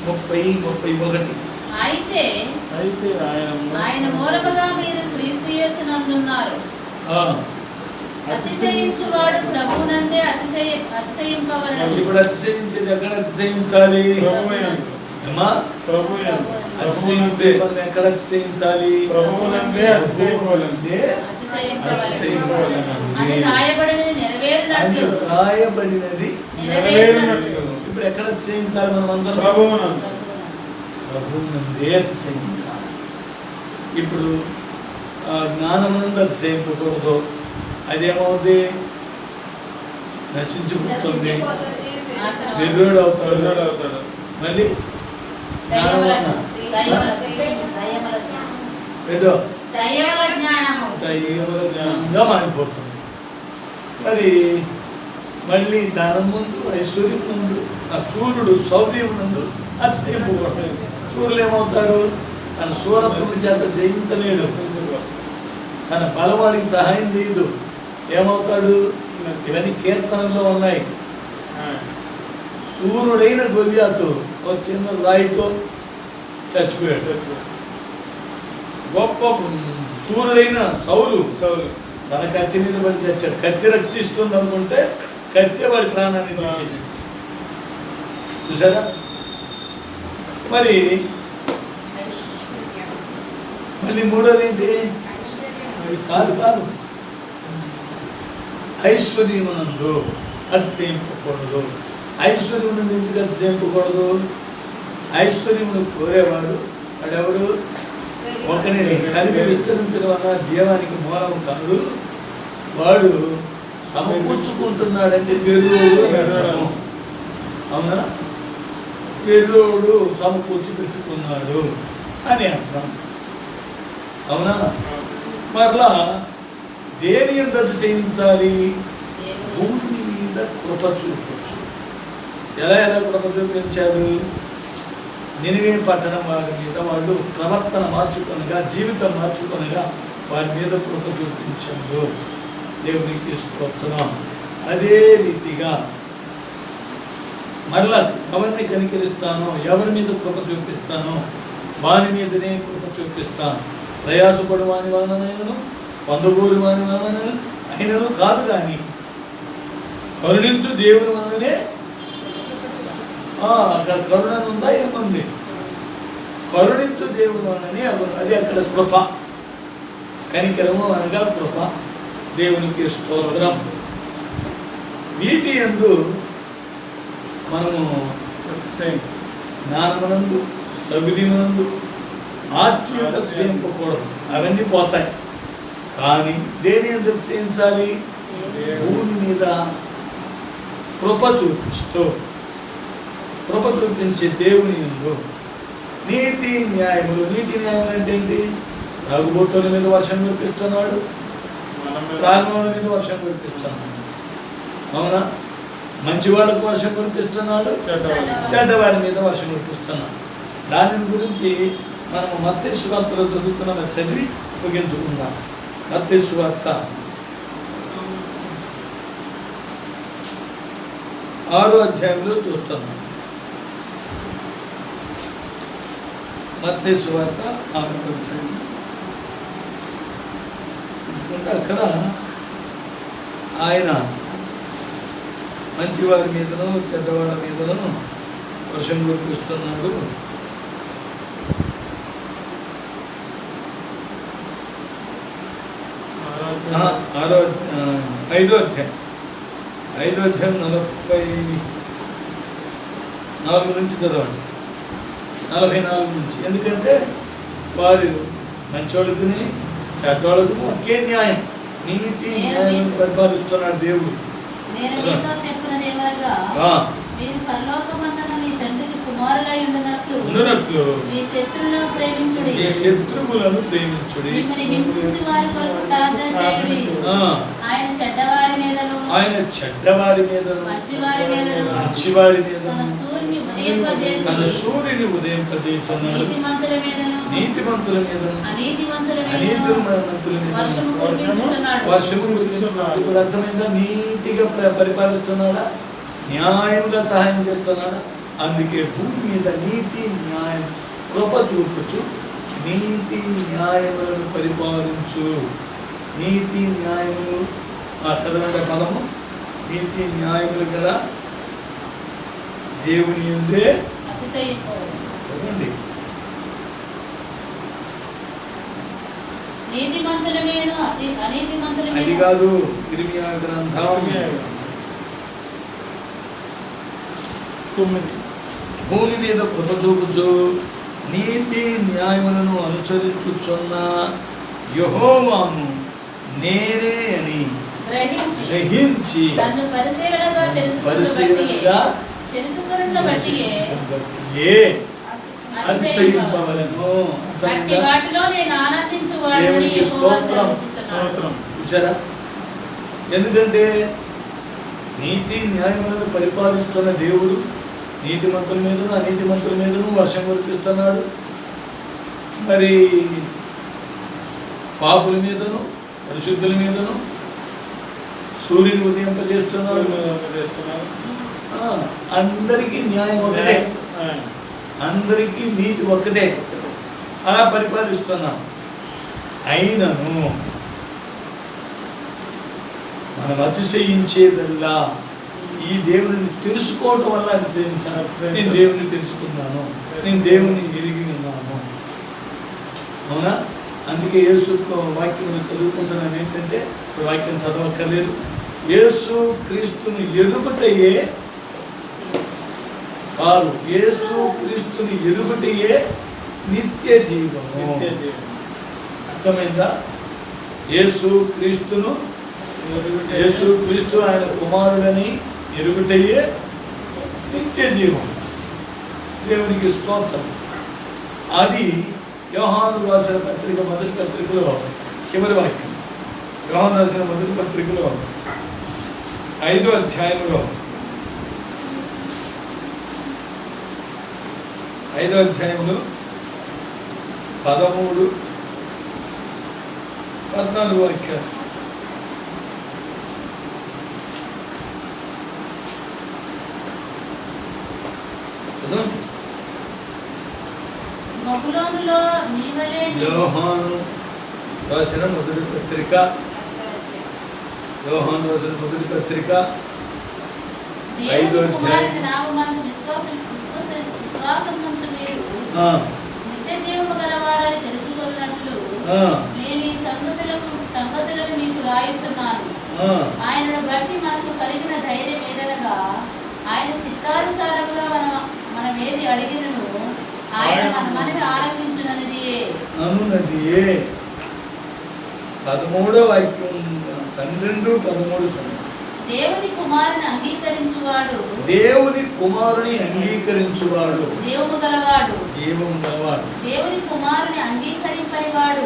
[SPEAKER 1] 30-31
[SPEAKER 2] అయితే ఆయన మూలముగా మీరు క్రీస్తు యేసునందున్నారు. అతిశయించువాడు ప్రభువునందే అతిశయింపవలెను.
[SPEAKER 1] ఇప్పుడు అతిశయించేది ఎక్కడ అతిశయించాలి? ఎక్కడ అతిశయించాలి? రాయబడినది ఇప్పుడు ఎక్కడ అతిశయించాలి? మనం అందరం ప్రభువునందే అతిశయించాలి. ఇప్పుడు జ్ఞానమునందు అతిశయింపకూడదు. అదేమవుతుంది? నశించిపోతుంది, నిర్వేడు అవుతాడు. మళ్ళీ జ్ఞానంగా మారిపోతుంది. మరి మళ్ళీ దానం ముందు, ఐశ్వర్యం ముందు, ఆ సూర్యుడు శౌర్యం ముందు అతిశయింపకూడదు. సూర్యులు ఏమవుతారు? తన సూరత్వం చేత జయించలేడు, తన బలవాడికి సహాయం చేయదు, ఏమవుతాడు? ఇవన్నీ కీర్తనల్లో ఉన్నాయి. సూర్యుడైన గొల్యాతు ఒక చిన్న రాయితో చచ్చిపోయాడు. గొప్ప సూర్యుడైన సౌలు తన కత్తి మీద పడి తెచ్చాడు. కత్తి రక్షిస్తుంది అనుకుంటే కత్తి వాడి ప్రాణాన్ని తీసేసి చూసారా? మరి మళ్ళీ మూడోది ఏంటి? కాదు ఐశ్వర్యమునందు అతిశయింపకూడదు. ఐశ్వర్యమునందు ఎందుకు అతిశయింపకూడదు? ఐశ్వర్యమును కోరేవాడు వాడెవడు? ఒకరిని కలిపి విస్తరించడం వల్ల జీవానికి మూలం కాదు. వాడు సమకూర్చుకుంటున్నాడంటే పెరుగు. అవునా? వెర్రోడు సమకూర్చి పెట్టుకున్నాడు అని అర్థం. అవునా? మరలా దేని ఎంత చేయించాలి? భూమి మీద కృప చూపచ్చు. ఎలా కృప చూపించాడు? నినివే పట్టణం వారి మీద వాళ్ళు ప్రవర్తన మార్చుకొనగా, జీవితం మార్చుకొనగా వారి మీద కృప చూపించాడు. దేవునికి స్తోత్రం. అదే రీతిగా మరలా ఎవరిని కనికరిస్తానో, ఎవరి మీద కృప చూపిస్తానో వారి మీదనే కృప చూపిస్తాను. ప్రయాసపడు వాని వలనైనను, పొందగోరు వాని వలన అయినను కాదు, కానీ కరుణించు దేవుని వలననే. అక్కడ కరుణను ఉందా? ఏముంది? కరుణించు దేవుని వలననే. అది అక్కడ కృప. కనికరము అనగా కృప. దేవునికి స్తోత్రం. వీటి యందు మనము జ్ఞానమునందు, సౌకర్యమునందు ఆస్తి అతిశయింపకూడదు. అవన్నీ పోతాయి. కానీ దేని ఎందుకు అతిశయించాలి? భూమి మీద కృప చూపిస్తూ, కృప చూపించే దేవుని యందు నీతి న్యాయములు. నీతి న్యాయములు అంటే ఏంటి? తాగుబోతుల మీద వర్షం కురిపిస్తున్నాడు, త్రాగుబోతుల మీద వర్షం కురిపిస్తున్నాడు. అవునా? మంచివాళ్ళకు వర్షం కురిపిస్తున్నాడు, చెడ్డవారి మీద వర్షం కురిపిస్తున్నాడు. దాని గురించి మనము మత్తయి సువార్తలో చదువుతున్న చదివి ముగించుకుందాం. మత్తయి సువార్త 6వ అధ్యాయంలో చూస్తున్నాం. మత్తయి సువార్త 6వ అధ్యాయం చూసుకుంటే అక్కడ ఆయన మంచివారి మీదనో చెడ్డవాళ్ళ మీదనో వర్షం కురిపిస్తున్నాడు. 5వ అధ్యాయం 44 నుంచి చదవండి. 44 నుంచి. ఎందుకంటే వారు మంచోళ్ళకుని చెడ్డవాళ్ళకు ఒకే న్యాయం, నీతి న్యాయం పరిపాలిస్తున్నాడు దేవుడు.
[SPEAKER 2] నేను మీతో చెప్పినది ఏమనగా, మీరు పరలోకమందున్న మీ తండ్రికి కుమారులై ఉండునట్లు మీ శత్రువులను ప్రేమించుడి, మిమ్మల్ని హింసించు వారి కొరకు ప్రార్థన చేయుడి. ఆయన చెడ్డవారి మీదను మంచివారి మీదను తన సూర్యుని ఉదయింపజేసి నీతిమంతుల మీదను అనీతిమంతుల మీదను వర్షము కురిపించుచున్నాడు.
[SPEAKER 1] ఇప్పుడు అర్థమైందా? నీతిగా పరిపాలిస్తున్నాడా? న్యాయంగా సహాయం చేస్తున్నాడా? అందుకే భూమి మీద నీతి న్యాయం కృప చూపుచు నీతి న్యాయములను పరిపాలించు. నీతి న్యాయములు చదవండి పదము. నీతి న్యాయములు గల దేవుని యందే చదవండి. అది కాదు, ఇర్మియా గ్రంథం 9. భూమి మీద కృప చూపుచు నీతి న్యాయములను అనుసరించుచున్న యెహోవాను నేనే అని గ్రహించి పరిశీలనగా అతిశయింపవలెను. దేవునికి స్తోత్రం. చూసారా? ఎందుకంటే నీతి న్యాయములను పరిపాలిస్తున్న దేవుడు నీతిమంతుల మీదను అనీతిమంతుల మీదను వర్షం కురిపిస్తున్నాడు. మరి పాపుల మీదను పరిశుద్ధుల మీదను సూర్యుని ఉదయింపజేస్తున్నాడు. అందరికీ న్యాయం ఒకటే, అందరికీ నీతి ఒక్కటే. అలా పరిపాలిస్తున్నాం. అయినను మనం అతిశయించేదల్లా ఈ దేవుని తెలుసుకోవటం వల్ల అతిశయించాను. నేను దేవుని తెలుసుకున్నాను, నేను దేవుని ఎరిగి ఉన్నాను. అవునా? అందుకే యేసు వాక్యం చదువుకుంటున్నాను. ఏంటంటే ఇప్పుడు వాక్యం చదవక్కర్లేదు. యేసు క్రీస్తుని ఎరుగుటయే కాదు, యేసు క్రీస్తుని ఎరుగుటయే నిత్య జీవము. అర్థమైందా? యేసు క్రీస్తు ఆయన కుమారుడని ఎరుగుటయే నిత్య జీవం. దేవునికి స్తోత్రం. అది యోహాను రాసిన పత్రిక మొదటి పత్రికలో చివరి వాక్యం. యోహాను రాసిన మొదటి పత్రికలో 5వ అధ్యాయంలో 5వ అధ్యాయంలో 13, 14 వాక్యాలు.
[SPEAKER 2] బబులోనులో నీ వలె
[SPEAKER 1] యోహాను రాసిన మొదటి పత్రిక, యోహాను రాసిన మొదటి పత్రిక 5వ అధ్యాయం.
[SPEAKER 2] నామమందు విశ్వాసం ఉంచు మీరు నిత్య జీవము గలవారని తెలుసుకున్నట్లు నేను ఈ సంగతులను మీకు రాయుచున్నాను. ఆయనను బట్టి మనకు కలిగిన ధైర్యం ఏదనగా ఆయన చిత్తానుసారముగా మనం ఏది అడిగినను ఆయన మన మనవి ఆనందించుననిదియే.
[SPEAKER 1] 13వ వాక్యం 12, 13
[SPEAKER 2] దేవుని కుమారుని అంగీకరించువాడు జీవము గలవాడు. దేవుని కుమారుని అంగీకరింపనివాడు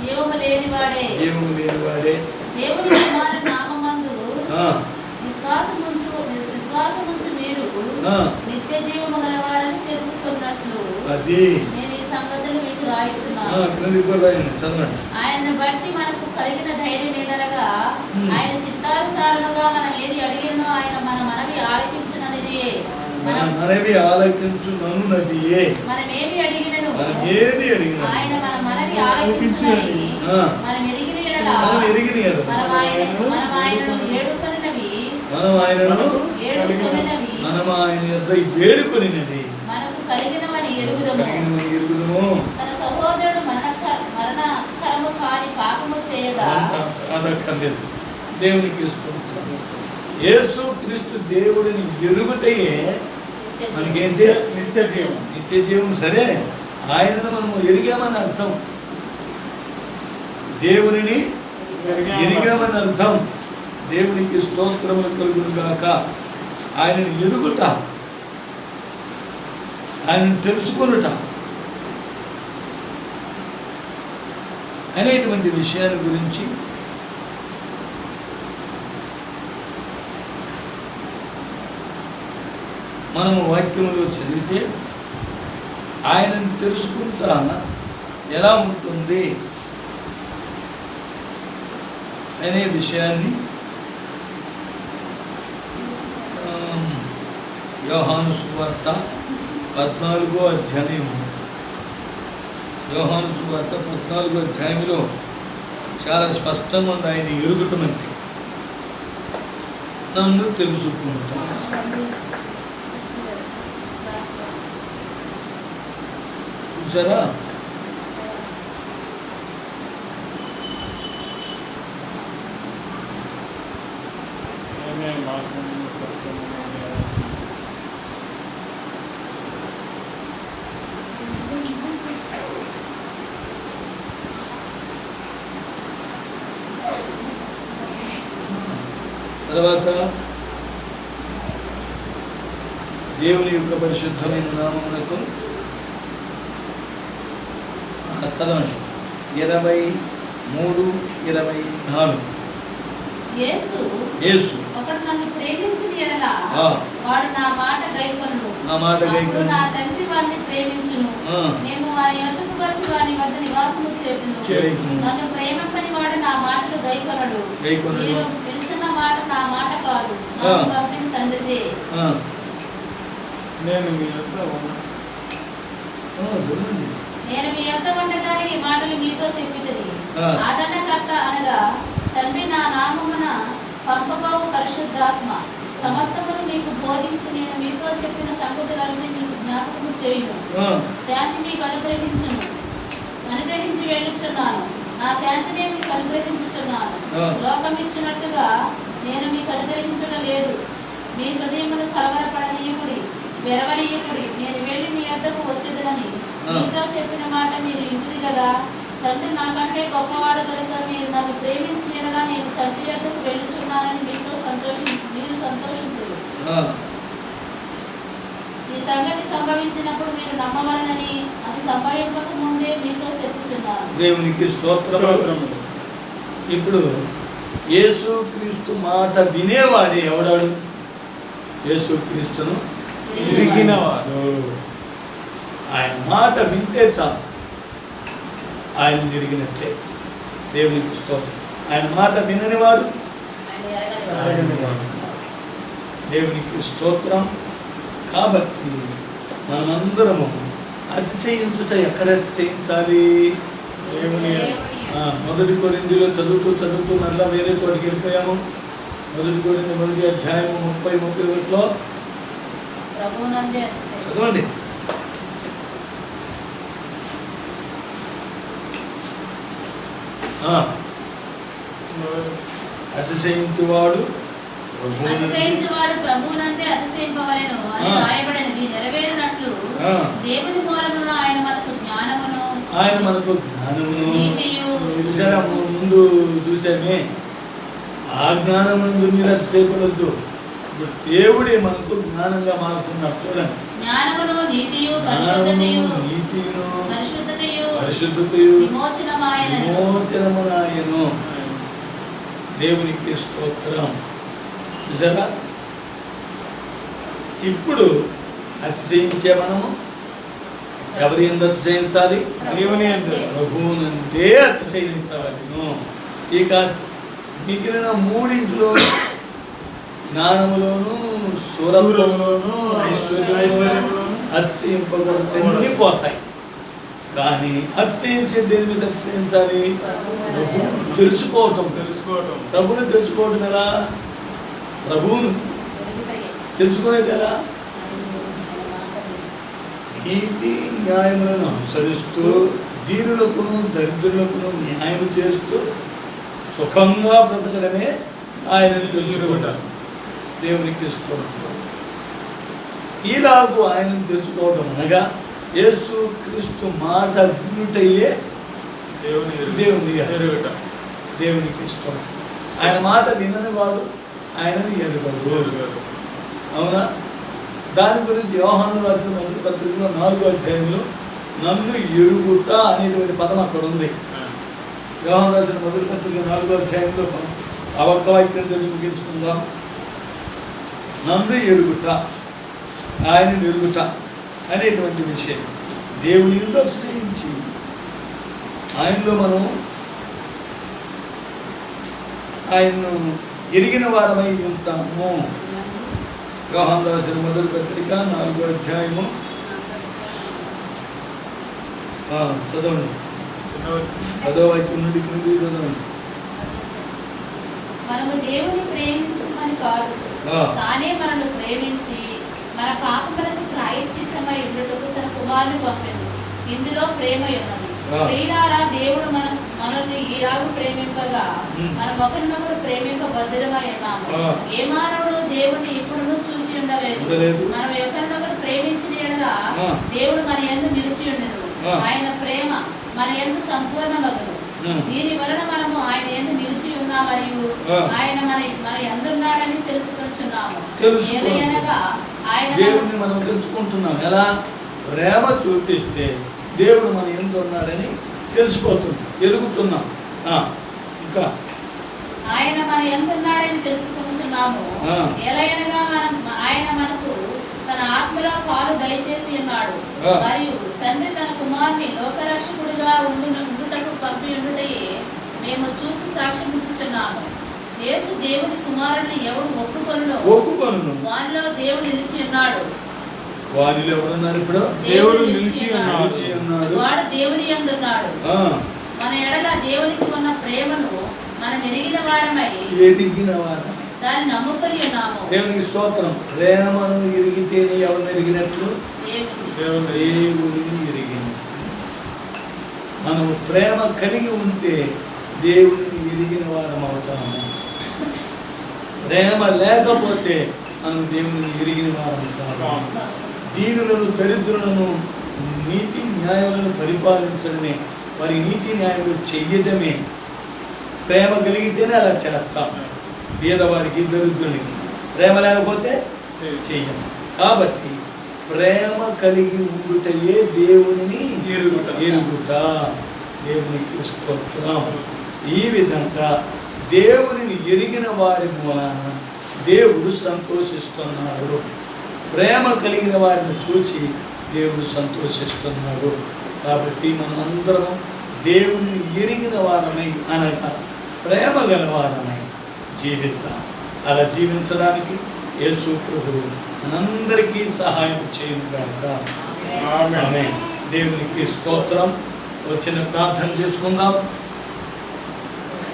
[SPEAKER 2] జీవము లేనివాడే. దేవుని కుమారుని నామమందు విశ్వాసముంచు మీరు నిత్య జీవము గలవారని తెలుసుకున్నట్లు నేను ఈ సంగతులు మీకు రాయుచున్నాను. ఆయనను బట్టి మనకు కలిగిన ధైర్యం ఏదనగా ఆయన చిత్తానుసారముగా మనం ఏది అడిగినో ఆయన మన మనవి ఆలకించుననిదియే. మనం ఏమి అడిగినను ఆయన మన మనవి ఆలకించునని మనం ఎరిగిన యెడల మనం ఆయనను
[SPEAKER 1] వేడుకొనినది
[SPEAKER 2] మనకు కలిగినవని ఎరుగుదము. తన సహోదరుడు మరణకరము కాని పాపము చేయగా
[SPEAKER 1] అదక్కర్లేదు. దేవునికి స్తోత్రం. యేసు క్రీస్తు దేవుడిని ఎరుగుటయే మనకేంటి? నిత్య జీవం. సరే, ఆయనను మనము ఎరిగామని అర్థం, దేవునిని ఎరిగామని అర్థం. దేవునికి స్తోత్రములు కలుగును గాక. ఆయనను ఎరుగుట, ఆయనను తెలుసుకొనుట అనేటువంటి విషయాల గురించి మనము వాక్యములో చదివితే ఆయనను తెలుసుకుంటా ఎలా ఉంటుంది అనే విషయాన్ని యోహాను సువార్త 14వ అధ్యాయం, యోహాను సువార్త 14వ అధ్యాయంలో చాలా స్పష్టంగా ఉంది. ఆయన ఎరుగుటమంటే నన్ను తెలుసుకుంటా. చూసారా? తర్వాత దేవుని యొక్క పరిశుద్ధమైన నామమునకు చదవండి 23:24.
[SPEAKER 2] యేసు ఒకడు నన్ను ప్రేమించిన యెడల వాడు నా మాట గైకొనును. నా తండ్రి వారిని ప్రేమించును. మేము వారి యొద్దకు వచ్చి వారి వద్ద నివాసము చేతును. నన్ను ప్రేమింపని వాడు నా మాటలు గైకొనడు. మీరు పిలిచిన మాట నా మాట కాదు, నన్ను పంపిన తండ్రిదే. నేను మీ యొద్ద ఉండగానే ఈ మాటలు మీతో చెప్పినది. ఆదరణకర్త అనగా తండ్రి నా నామమున పంపబోవు పరిశుద్ధాత్మ సమస్తమును మీకు బోధించి నేను మీతో చెప్పిన సంగతులన్నీ మీకు జ్ఞాపకము చేయును. శాంతి మీకు అనుగ్రహించి వెళ్ళుచున్నాను. నా శాంతినే మీకు అనుగ్రహించుచున్నాను. లోకం ఇచ్చినట్టుగా నేను మీకు అనుగ్రహించడం లేదు. మీ హృదయమును కలవరపడనీయకుడి, వెరవనీయకుడి. నేను వెళ్ళి మీ వద్దకు వచ్చేదనని మీతో చెప్పిన మాట మీరు ఇంటిది కదా. తండ్రి నాకంటే గొప్పవాడు కనుక మీరు నన్ను ప్రేమించినగా నేను తండ్రి వద్దకు వెళ్ళుచున్నానని మీరు సంతోషించుదురు. ఈ సంగతి సంభవించినప్పుడు మీరు నమ్మవలనని అది సంభవింపక ముందే మీతో చెప్పుచున్నాను.
[SPEAKER 1] దేవునికి స్తోత్రము. ఇప్పుడు యేసుక్రీస్తు మాట వినేవాడే ఎవడాడు? యేసుక్రీస్తును
[SPEAKER 3] ఎరిగినవాడు.
[SPEAKER 1] ఆయన మాట వింటే చాలు, ఆయన తిరిగినట్లే. దేవునికి స్తోత్రం. ఆయన మాట విననివాడు
[SPEAKER 2] ఆయన ఎరగలేదు.
[SPEAKER 1] దేవునికి స్తోత్రం. కాబట్టి మనమందరము అతిశయించుట ఎక్కడ అతిశయించాలి?
[SPEAKER 3] దేవుని
[SPEAKER 1] మొదటి కొరింథీలో చదువుతూ మళ్ళీ వేరే చోటికి వెళ్ళిపోయాము. మొదటి కొరింథీ 1వ అధ్యాయము 30-31లో
[SPEAKER 2] ప్రభువునందే అతిశయం.
[SPEAKER 1] చదవండి. అతిశయించువాడు
[SPEAKER 2] అతిశయించువాడు ప్రభువునందే అతిశయింపవలెను అని రాయబడినది నెరవేరినట్లు దేవుని మూలముగా ఆయన మనకు జ్ఞానమును
[SPEAKER 1] చూసారా? ముందు చూసామే, ఆ జ్ఞానమునందు మీరు అతిశయపడొద్దు. దేవుడే మనకు జ్ఞానంగా మారుతున్నాడు. చూడండి,
[SPEAKER 2] జ్ఞానమును నీతియు
[SPEAKER 1] పరిశుద్ధతయు
[SPEAKER 2] విమోచనమాయెను.
[SPEAKER 1] దేవునికి స్తోత్రం. చూసారా? ఇప్పుడు అతిశయించే మనము ఎవరి యందు అతిశయించాలి?
[SPEAKER 3] దేవుని యందు.
[SPEAKER 1] ప్రభువునందే అతిశయించవలెను. ఇక మిగిలిన మూడింటిలో జ్ఞానములోను, శూరములోను, ఐశ్వర్యములోను అతిశయింపగలన్నీ పోతాయి. కానీ అతిశయించే దేని మీద అతిశయించాలి? తెలుసుకోవటం. ప్రభువుని తెలుసుకోవటం ఎలా? ప్రభువును తెలుసుకునేది ఎలా? నీతి న్యాయములను అనుసరిస్తూ దీనులకును దరిద్రులకును న్యాయం చేస్తూ సుఖంగా బ్రతకడమే ఆయనను తెలుసుకోవటం. దేవునికి స్తోత్రం. ఈలాగు ఆయనను తెలుసుకోవడం అనగా యేసు క్రీస్తు మాట వినుటయే దేవునికి స్తోత్రం. ఆయన మాట వినని వాడు ఆయనను ఎరుగడు. అవునా? దాని గురించి యోహాను రాసిన మొదటి పత్రికలో 4వ అధ్యాయంలో నన్ను ఎరుగుట అనేటువంటి పదం అక్కడ ఉంది. యోహాను రాసిన మొదటి పత్రిక 4వ అధ్యాయంలో ఆ ఒక్క వాక్యం చదివి ముగించుకుందాం. నన్ను ఎరుగుట, ఆయనను ఎరుగుట అనేటువంటి విషయం దేవుని యందు అతిశయించి ఆయనలో మనం ఆయన్ను ఎరిగిన వారమై ఉంటాము. యోహాను రాసిన మొదటి పత్రిక 4వ అధ్యాయము చదవండి. 10వ వాక్యం నుండి క్రిందికి చదవండి.
[SPEAKER 2] మనము దేవుని ప్రేమించమని కాదు, తానే మనల్ని ప్రేమించి మన పాపములకు ప్రాయశ్చిత్తమై ఉండుటకు తన కుమారుని పంపెను. ఇందులో ప్రేమ ఉన్నది. ప్రియులారా, దేవుడు మనల్ని ఈలాగు ప్రేమింపగా మనం ఒకరినొకరు ప్రేమింపబద్ధులమై ఉన్నాము. ఏ మానవుడు దేవుడిని ఇప్పుడును చూచి ఉండలేదు. మనం ఒకరినొకరు ప్రేమించిన యెడల దేవుడు మన యందు నిలిచి ఉండెను. ఆయన ప్రేమ మన యందు సంపూర్ణమగును. దీని వలన మనము ఆయన యందు నిలిచి ఉన్నా మరియు ఆయన మన యందు ఉన్నాడని తెలుసుకొచ్చున్నాము. ఏలయనగా ఆయన
[SPEAKER 1] దేవుడిని మనం తెలుసుకుంటున్నాం. ఎలా? ప్రేమ చూపిస్తే దేవుడు మన యందు ఉన్నాడని తెలిసిపోతుంది, ఎరుగుతున్నాం. ఇంకా
[SPEAKER 2] ఆయన మన యందు ఉన్నాడని తెలుసుకొచ్చున్నాము. ఏలయనగా ఆయన మనకు తన ఆత్మలో పాలు దయచేసి ఉన్నాడు. మరియు తండ్రి తన కుమారుని లోకరక్షకుడిగా ఉండుటకు పంపి ఉండుటయే మేము చూసి సాక్ష్యమిచ్చుచున్నాము. యేసు దేవుని కుమారుని ఎవడు ఒప్పుకొనునో వానిలో దేవుడు నిలిచి ఉన్నాడు.
[SPEAKER 1] వారిలో ఎవరున్నారు? ఇప్పుడు
[SPEAKER 2] దేవుడు నిలిచి ఉన్నాడు. వాడు దేవుని యందు ఉన్నాడు. మన ఎడల దేవునికి ఉన్న ప్రేమను మనం ఎరిగిన వారమై దాన్ని నమ్ముకొని ఉన్నాము.
[SPEAKER 1] దేవునికి స్తోత్రం. ప్రేమను ఎరిగితేనే ఎవరిని ఎరిగినట్లు? దేవుని ఎరిగిన. మనము ప్రేమ కలిగి ఉంటే దేవుని ఎరిగిన వారం అవుతాము. ప్రేమ లేకపోతే మనం దేవుని ఎరిగిన వారం అవుతాము. దీనులను దరిద్రులను నీతి న్యాయాలను పరిపాలించడమే, వారి నీతి న్యాయాలు చెయ్యటమే. ప్రేమ కలిగితేనే అలా చేస్తాం. పేదవారికి దరిద్రునికి ప్రేమ లేకపోతే చెయ్యము. కాబట్టి ప్రేమ కలిగి ఉండుటయే దేవుని
[SPEAKER 3] ఎరుగుట.
[SPEAKER 1] ఎరుగుట. దేవునికి స్తోత్రం. ఈ విధంగా దేవునిని ఎరిగిన వారి మూలాన దేవుడు సంతోషిస్తున్నాడు. ప్రేమ కలిగిన వారిని చూచి దేవుడు సంతోషిస్తున్నాడు. కాబట్టి మనందరం దేవుని ఎరిగిన వారమై అనగా ప్రేమ గల వారమై జీవిద్దాం. అలా జీవించడానికి యేసు ప్రభువు మనందరికీ సహాయం చేయనుగాక. ఆమేన్. దేవునికి స్తోత్రం. వచ్చిన ప్రార్థన చేసుకుందాం.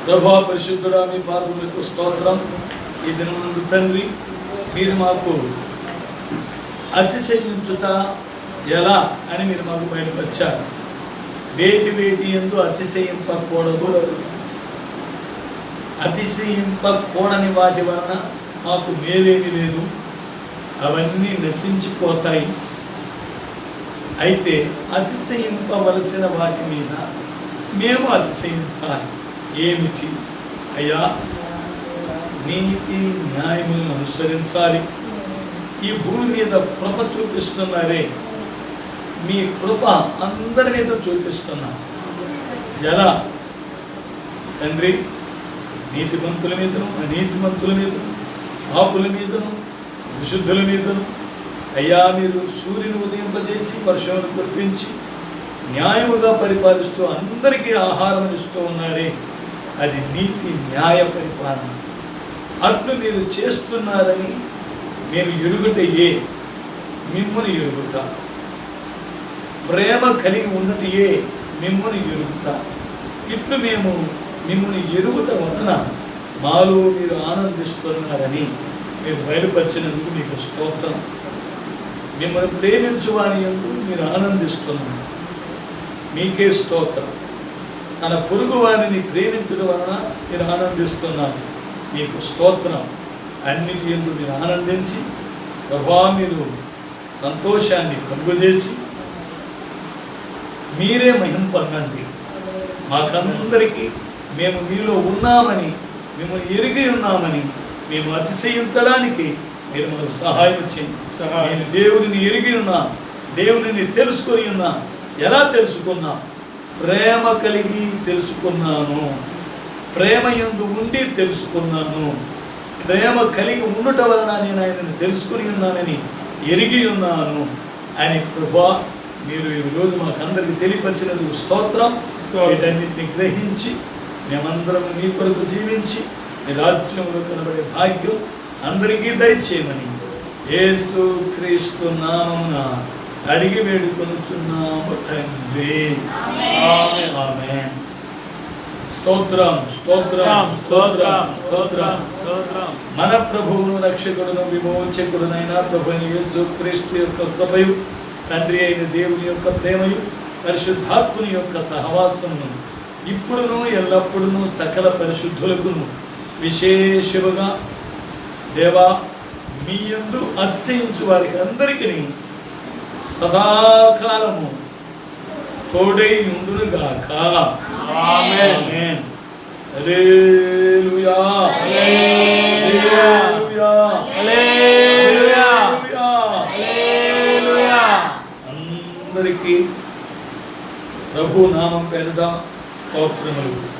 [SPEAKER 1] ప్రభువా పరిశుద్ధుడా, మీ పాదములకు స్తోత్రం. ఈ దినమునందు తండ్రి, మీరు మాకు అతిశయించుట ఎలా అని మీరు మాకు బయలుపరిచారు. వేటి వేటి యందు అతిశయింపకూడదు, అతిశయింపకూడని వాటి వలన మాకు మేలేమి లేదు, అవన్నీ నశించిపోతాయి. అయితే అతిశయింపవలసిన వాటి మీద మేము అతిశయించాలి. ఏమిటి అయ్యా? నీతి న్యాయములను అనుసరించాలి. ఈ భూమి మీద కృప చూపిస్తున్నారే, మీ కృప అందరి మీద చూపిస్తున్నారు. ఎలా తండ్రి? నీతిమంతుల మీదను, అనీతిమంతుల మీదను, పాపుల మీదను, విశుద్ధుల మీదను అయ్యా మీరు సూర్యుని ఉదయింపజేసి వర్షమును కురిపించి న్యాయముగా పరిపాలిస్తూ అందరికీ ఆహారం ఇస్తూ ఉన్నారే, అది నీతి న్యాయ పరిపాలన. అట్లు మీరు చేస్తున్నారని నేను ఎరుగుటయే మిమ్ముని ఎరుగుతా. ప్రేమ కలిగి ఉన్నటయే మిమ్ముని ఎరుగుతా. ఇట్లు మేము మిమ్ముని ఎరుగుట వలన మాలో మీరు ఆనందిస్తున్నారని మీరు బయలుపరిచినందుకు మీకు స్తోత్రం. మిమ్మల్ని ప్రేమించు వాని యందు మీరు ఆనందిస్తున్నారు. మీకే స్తోత్రం. తన పొరుగు వారిని ప్రేమించడం వలన మీరు ఆనందిస్తున్నారు. మీకు స్తోత్రం. అన్నిటి యందు మీరు ఆనందించి ప్రభువా మీరు సంతోషాన్ని కలుగజేసి మీరే మహిమ పొందండి. మాకందరికీ మేము మీలో ఉన్నామని, మిమ్మల్ని ఎరిగి ఉన్నామని మేము అతిశయించడానికి మీరు మాకు సహాయం చేయండి. నేను దేవుడిని ఎరిగి ఉన్నా, దేవుడిని తెలుసుకొని ఉన్నా. ఎలా తెలుసుకున్నా? ప్రేమ కలిగి తెలుసుకున్నాను. ప్రేమ యందు ఉండి తెలుసుకున్నాను. ప్రేమ కలిగి ఉండుట వలన నేను ఆయనను తెలుసుకుని ఉన్నానని ఎరిగి ఉన్నాను అని ప్రభువా మీరు ఈరోజు మాకందరికీ తెలియపరిచినందుకు స్తోత్రం. వీటన్నిటిని గ్రహించి మేమందరం నీ కొరకు జీవించి నీ రాజ్యంలో కనబడే భాగ్యం అందరికీ దయచేయమని యేసు క్రీస్తు నామమున అడిగి వేడుకొనుచున్నాము తండ్రి. ఆమేన్. స్తోత్రం స్తోత్రం స్తోత్రం స్తోత్రం. మన ప్రభువును రక్షకుడును విమోచకుడునైన ప్రభువైన యేసు క్రీస్తు యొక్క కృపయు, తండ్రి అయిన దేవుని యొక్క ప్రేమయు, పరిశుద్ధాత్ముని యొక్క సహవాసమును ఇప్పుడును ఎల్లప్పుడును సకల పరిశుద్ధులకును విశేషముగా దేవా మీ యందు అతిశయించు వారికి అందరికీ సదాకాలము తోడై ఉండునుగాక. ఆమేన్. హల్లెలూయా హల్లెలూయా హల్లెలూయా హల్లెలూయా. అందరికీ ప్రభు నామం పేరుట స్తోత్రములు.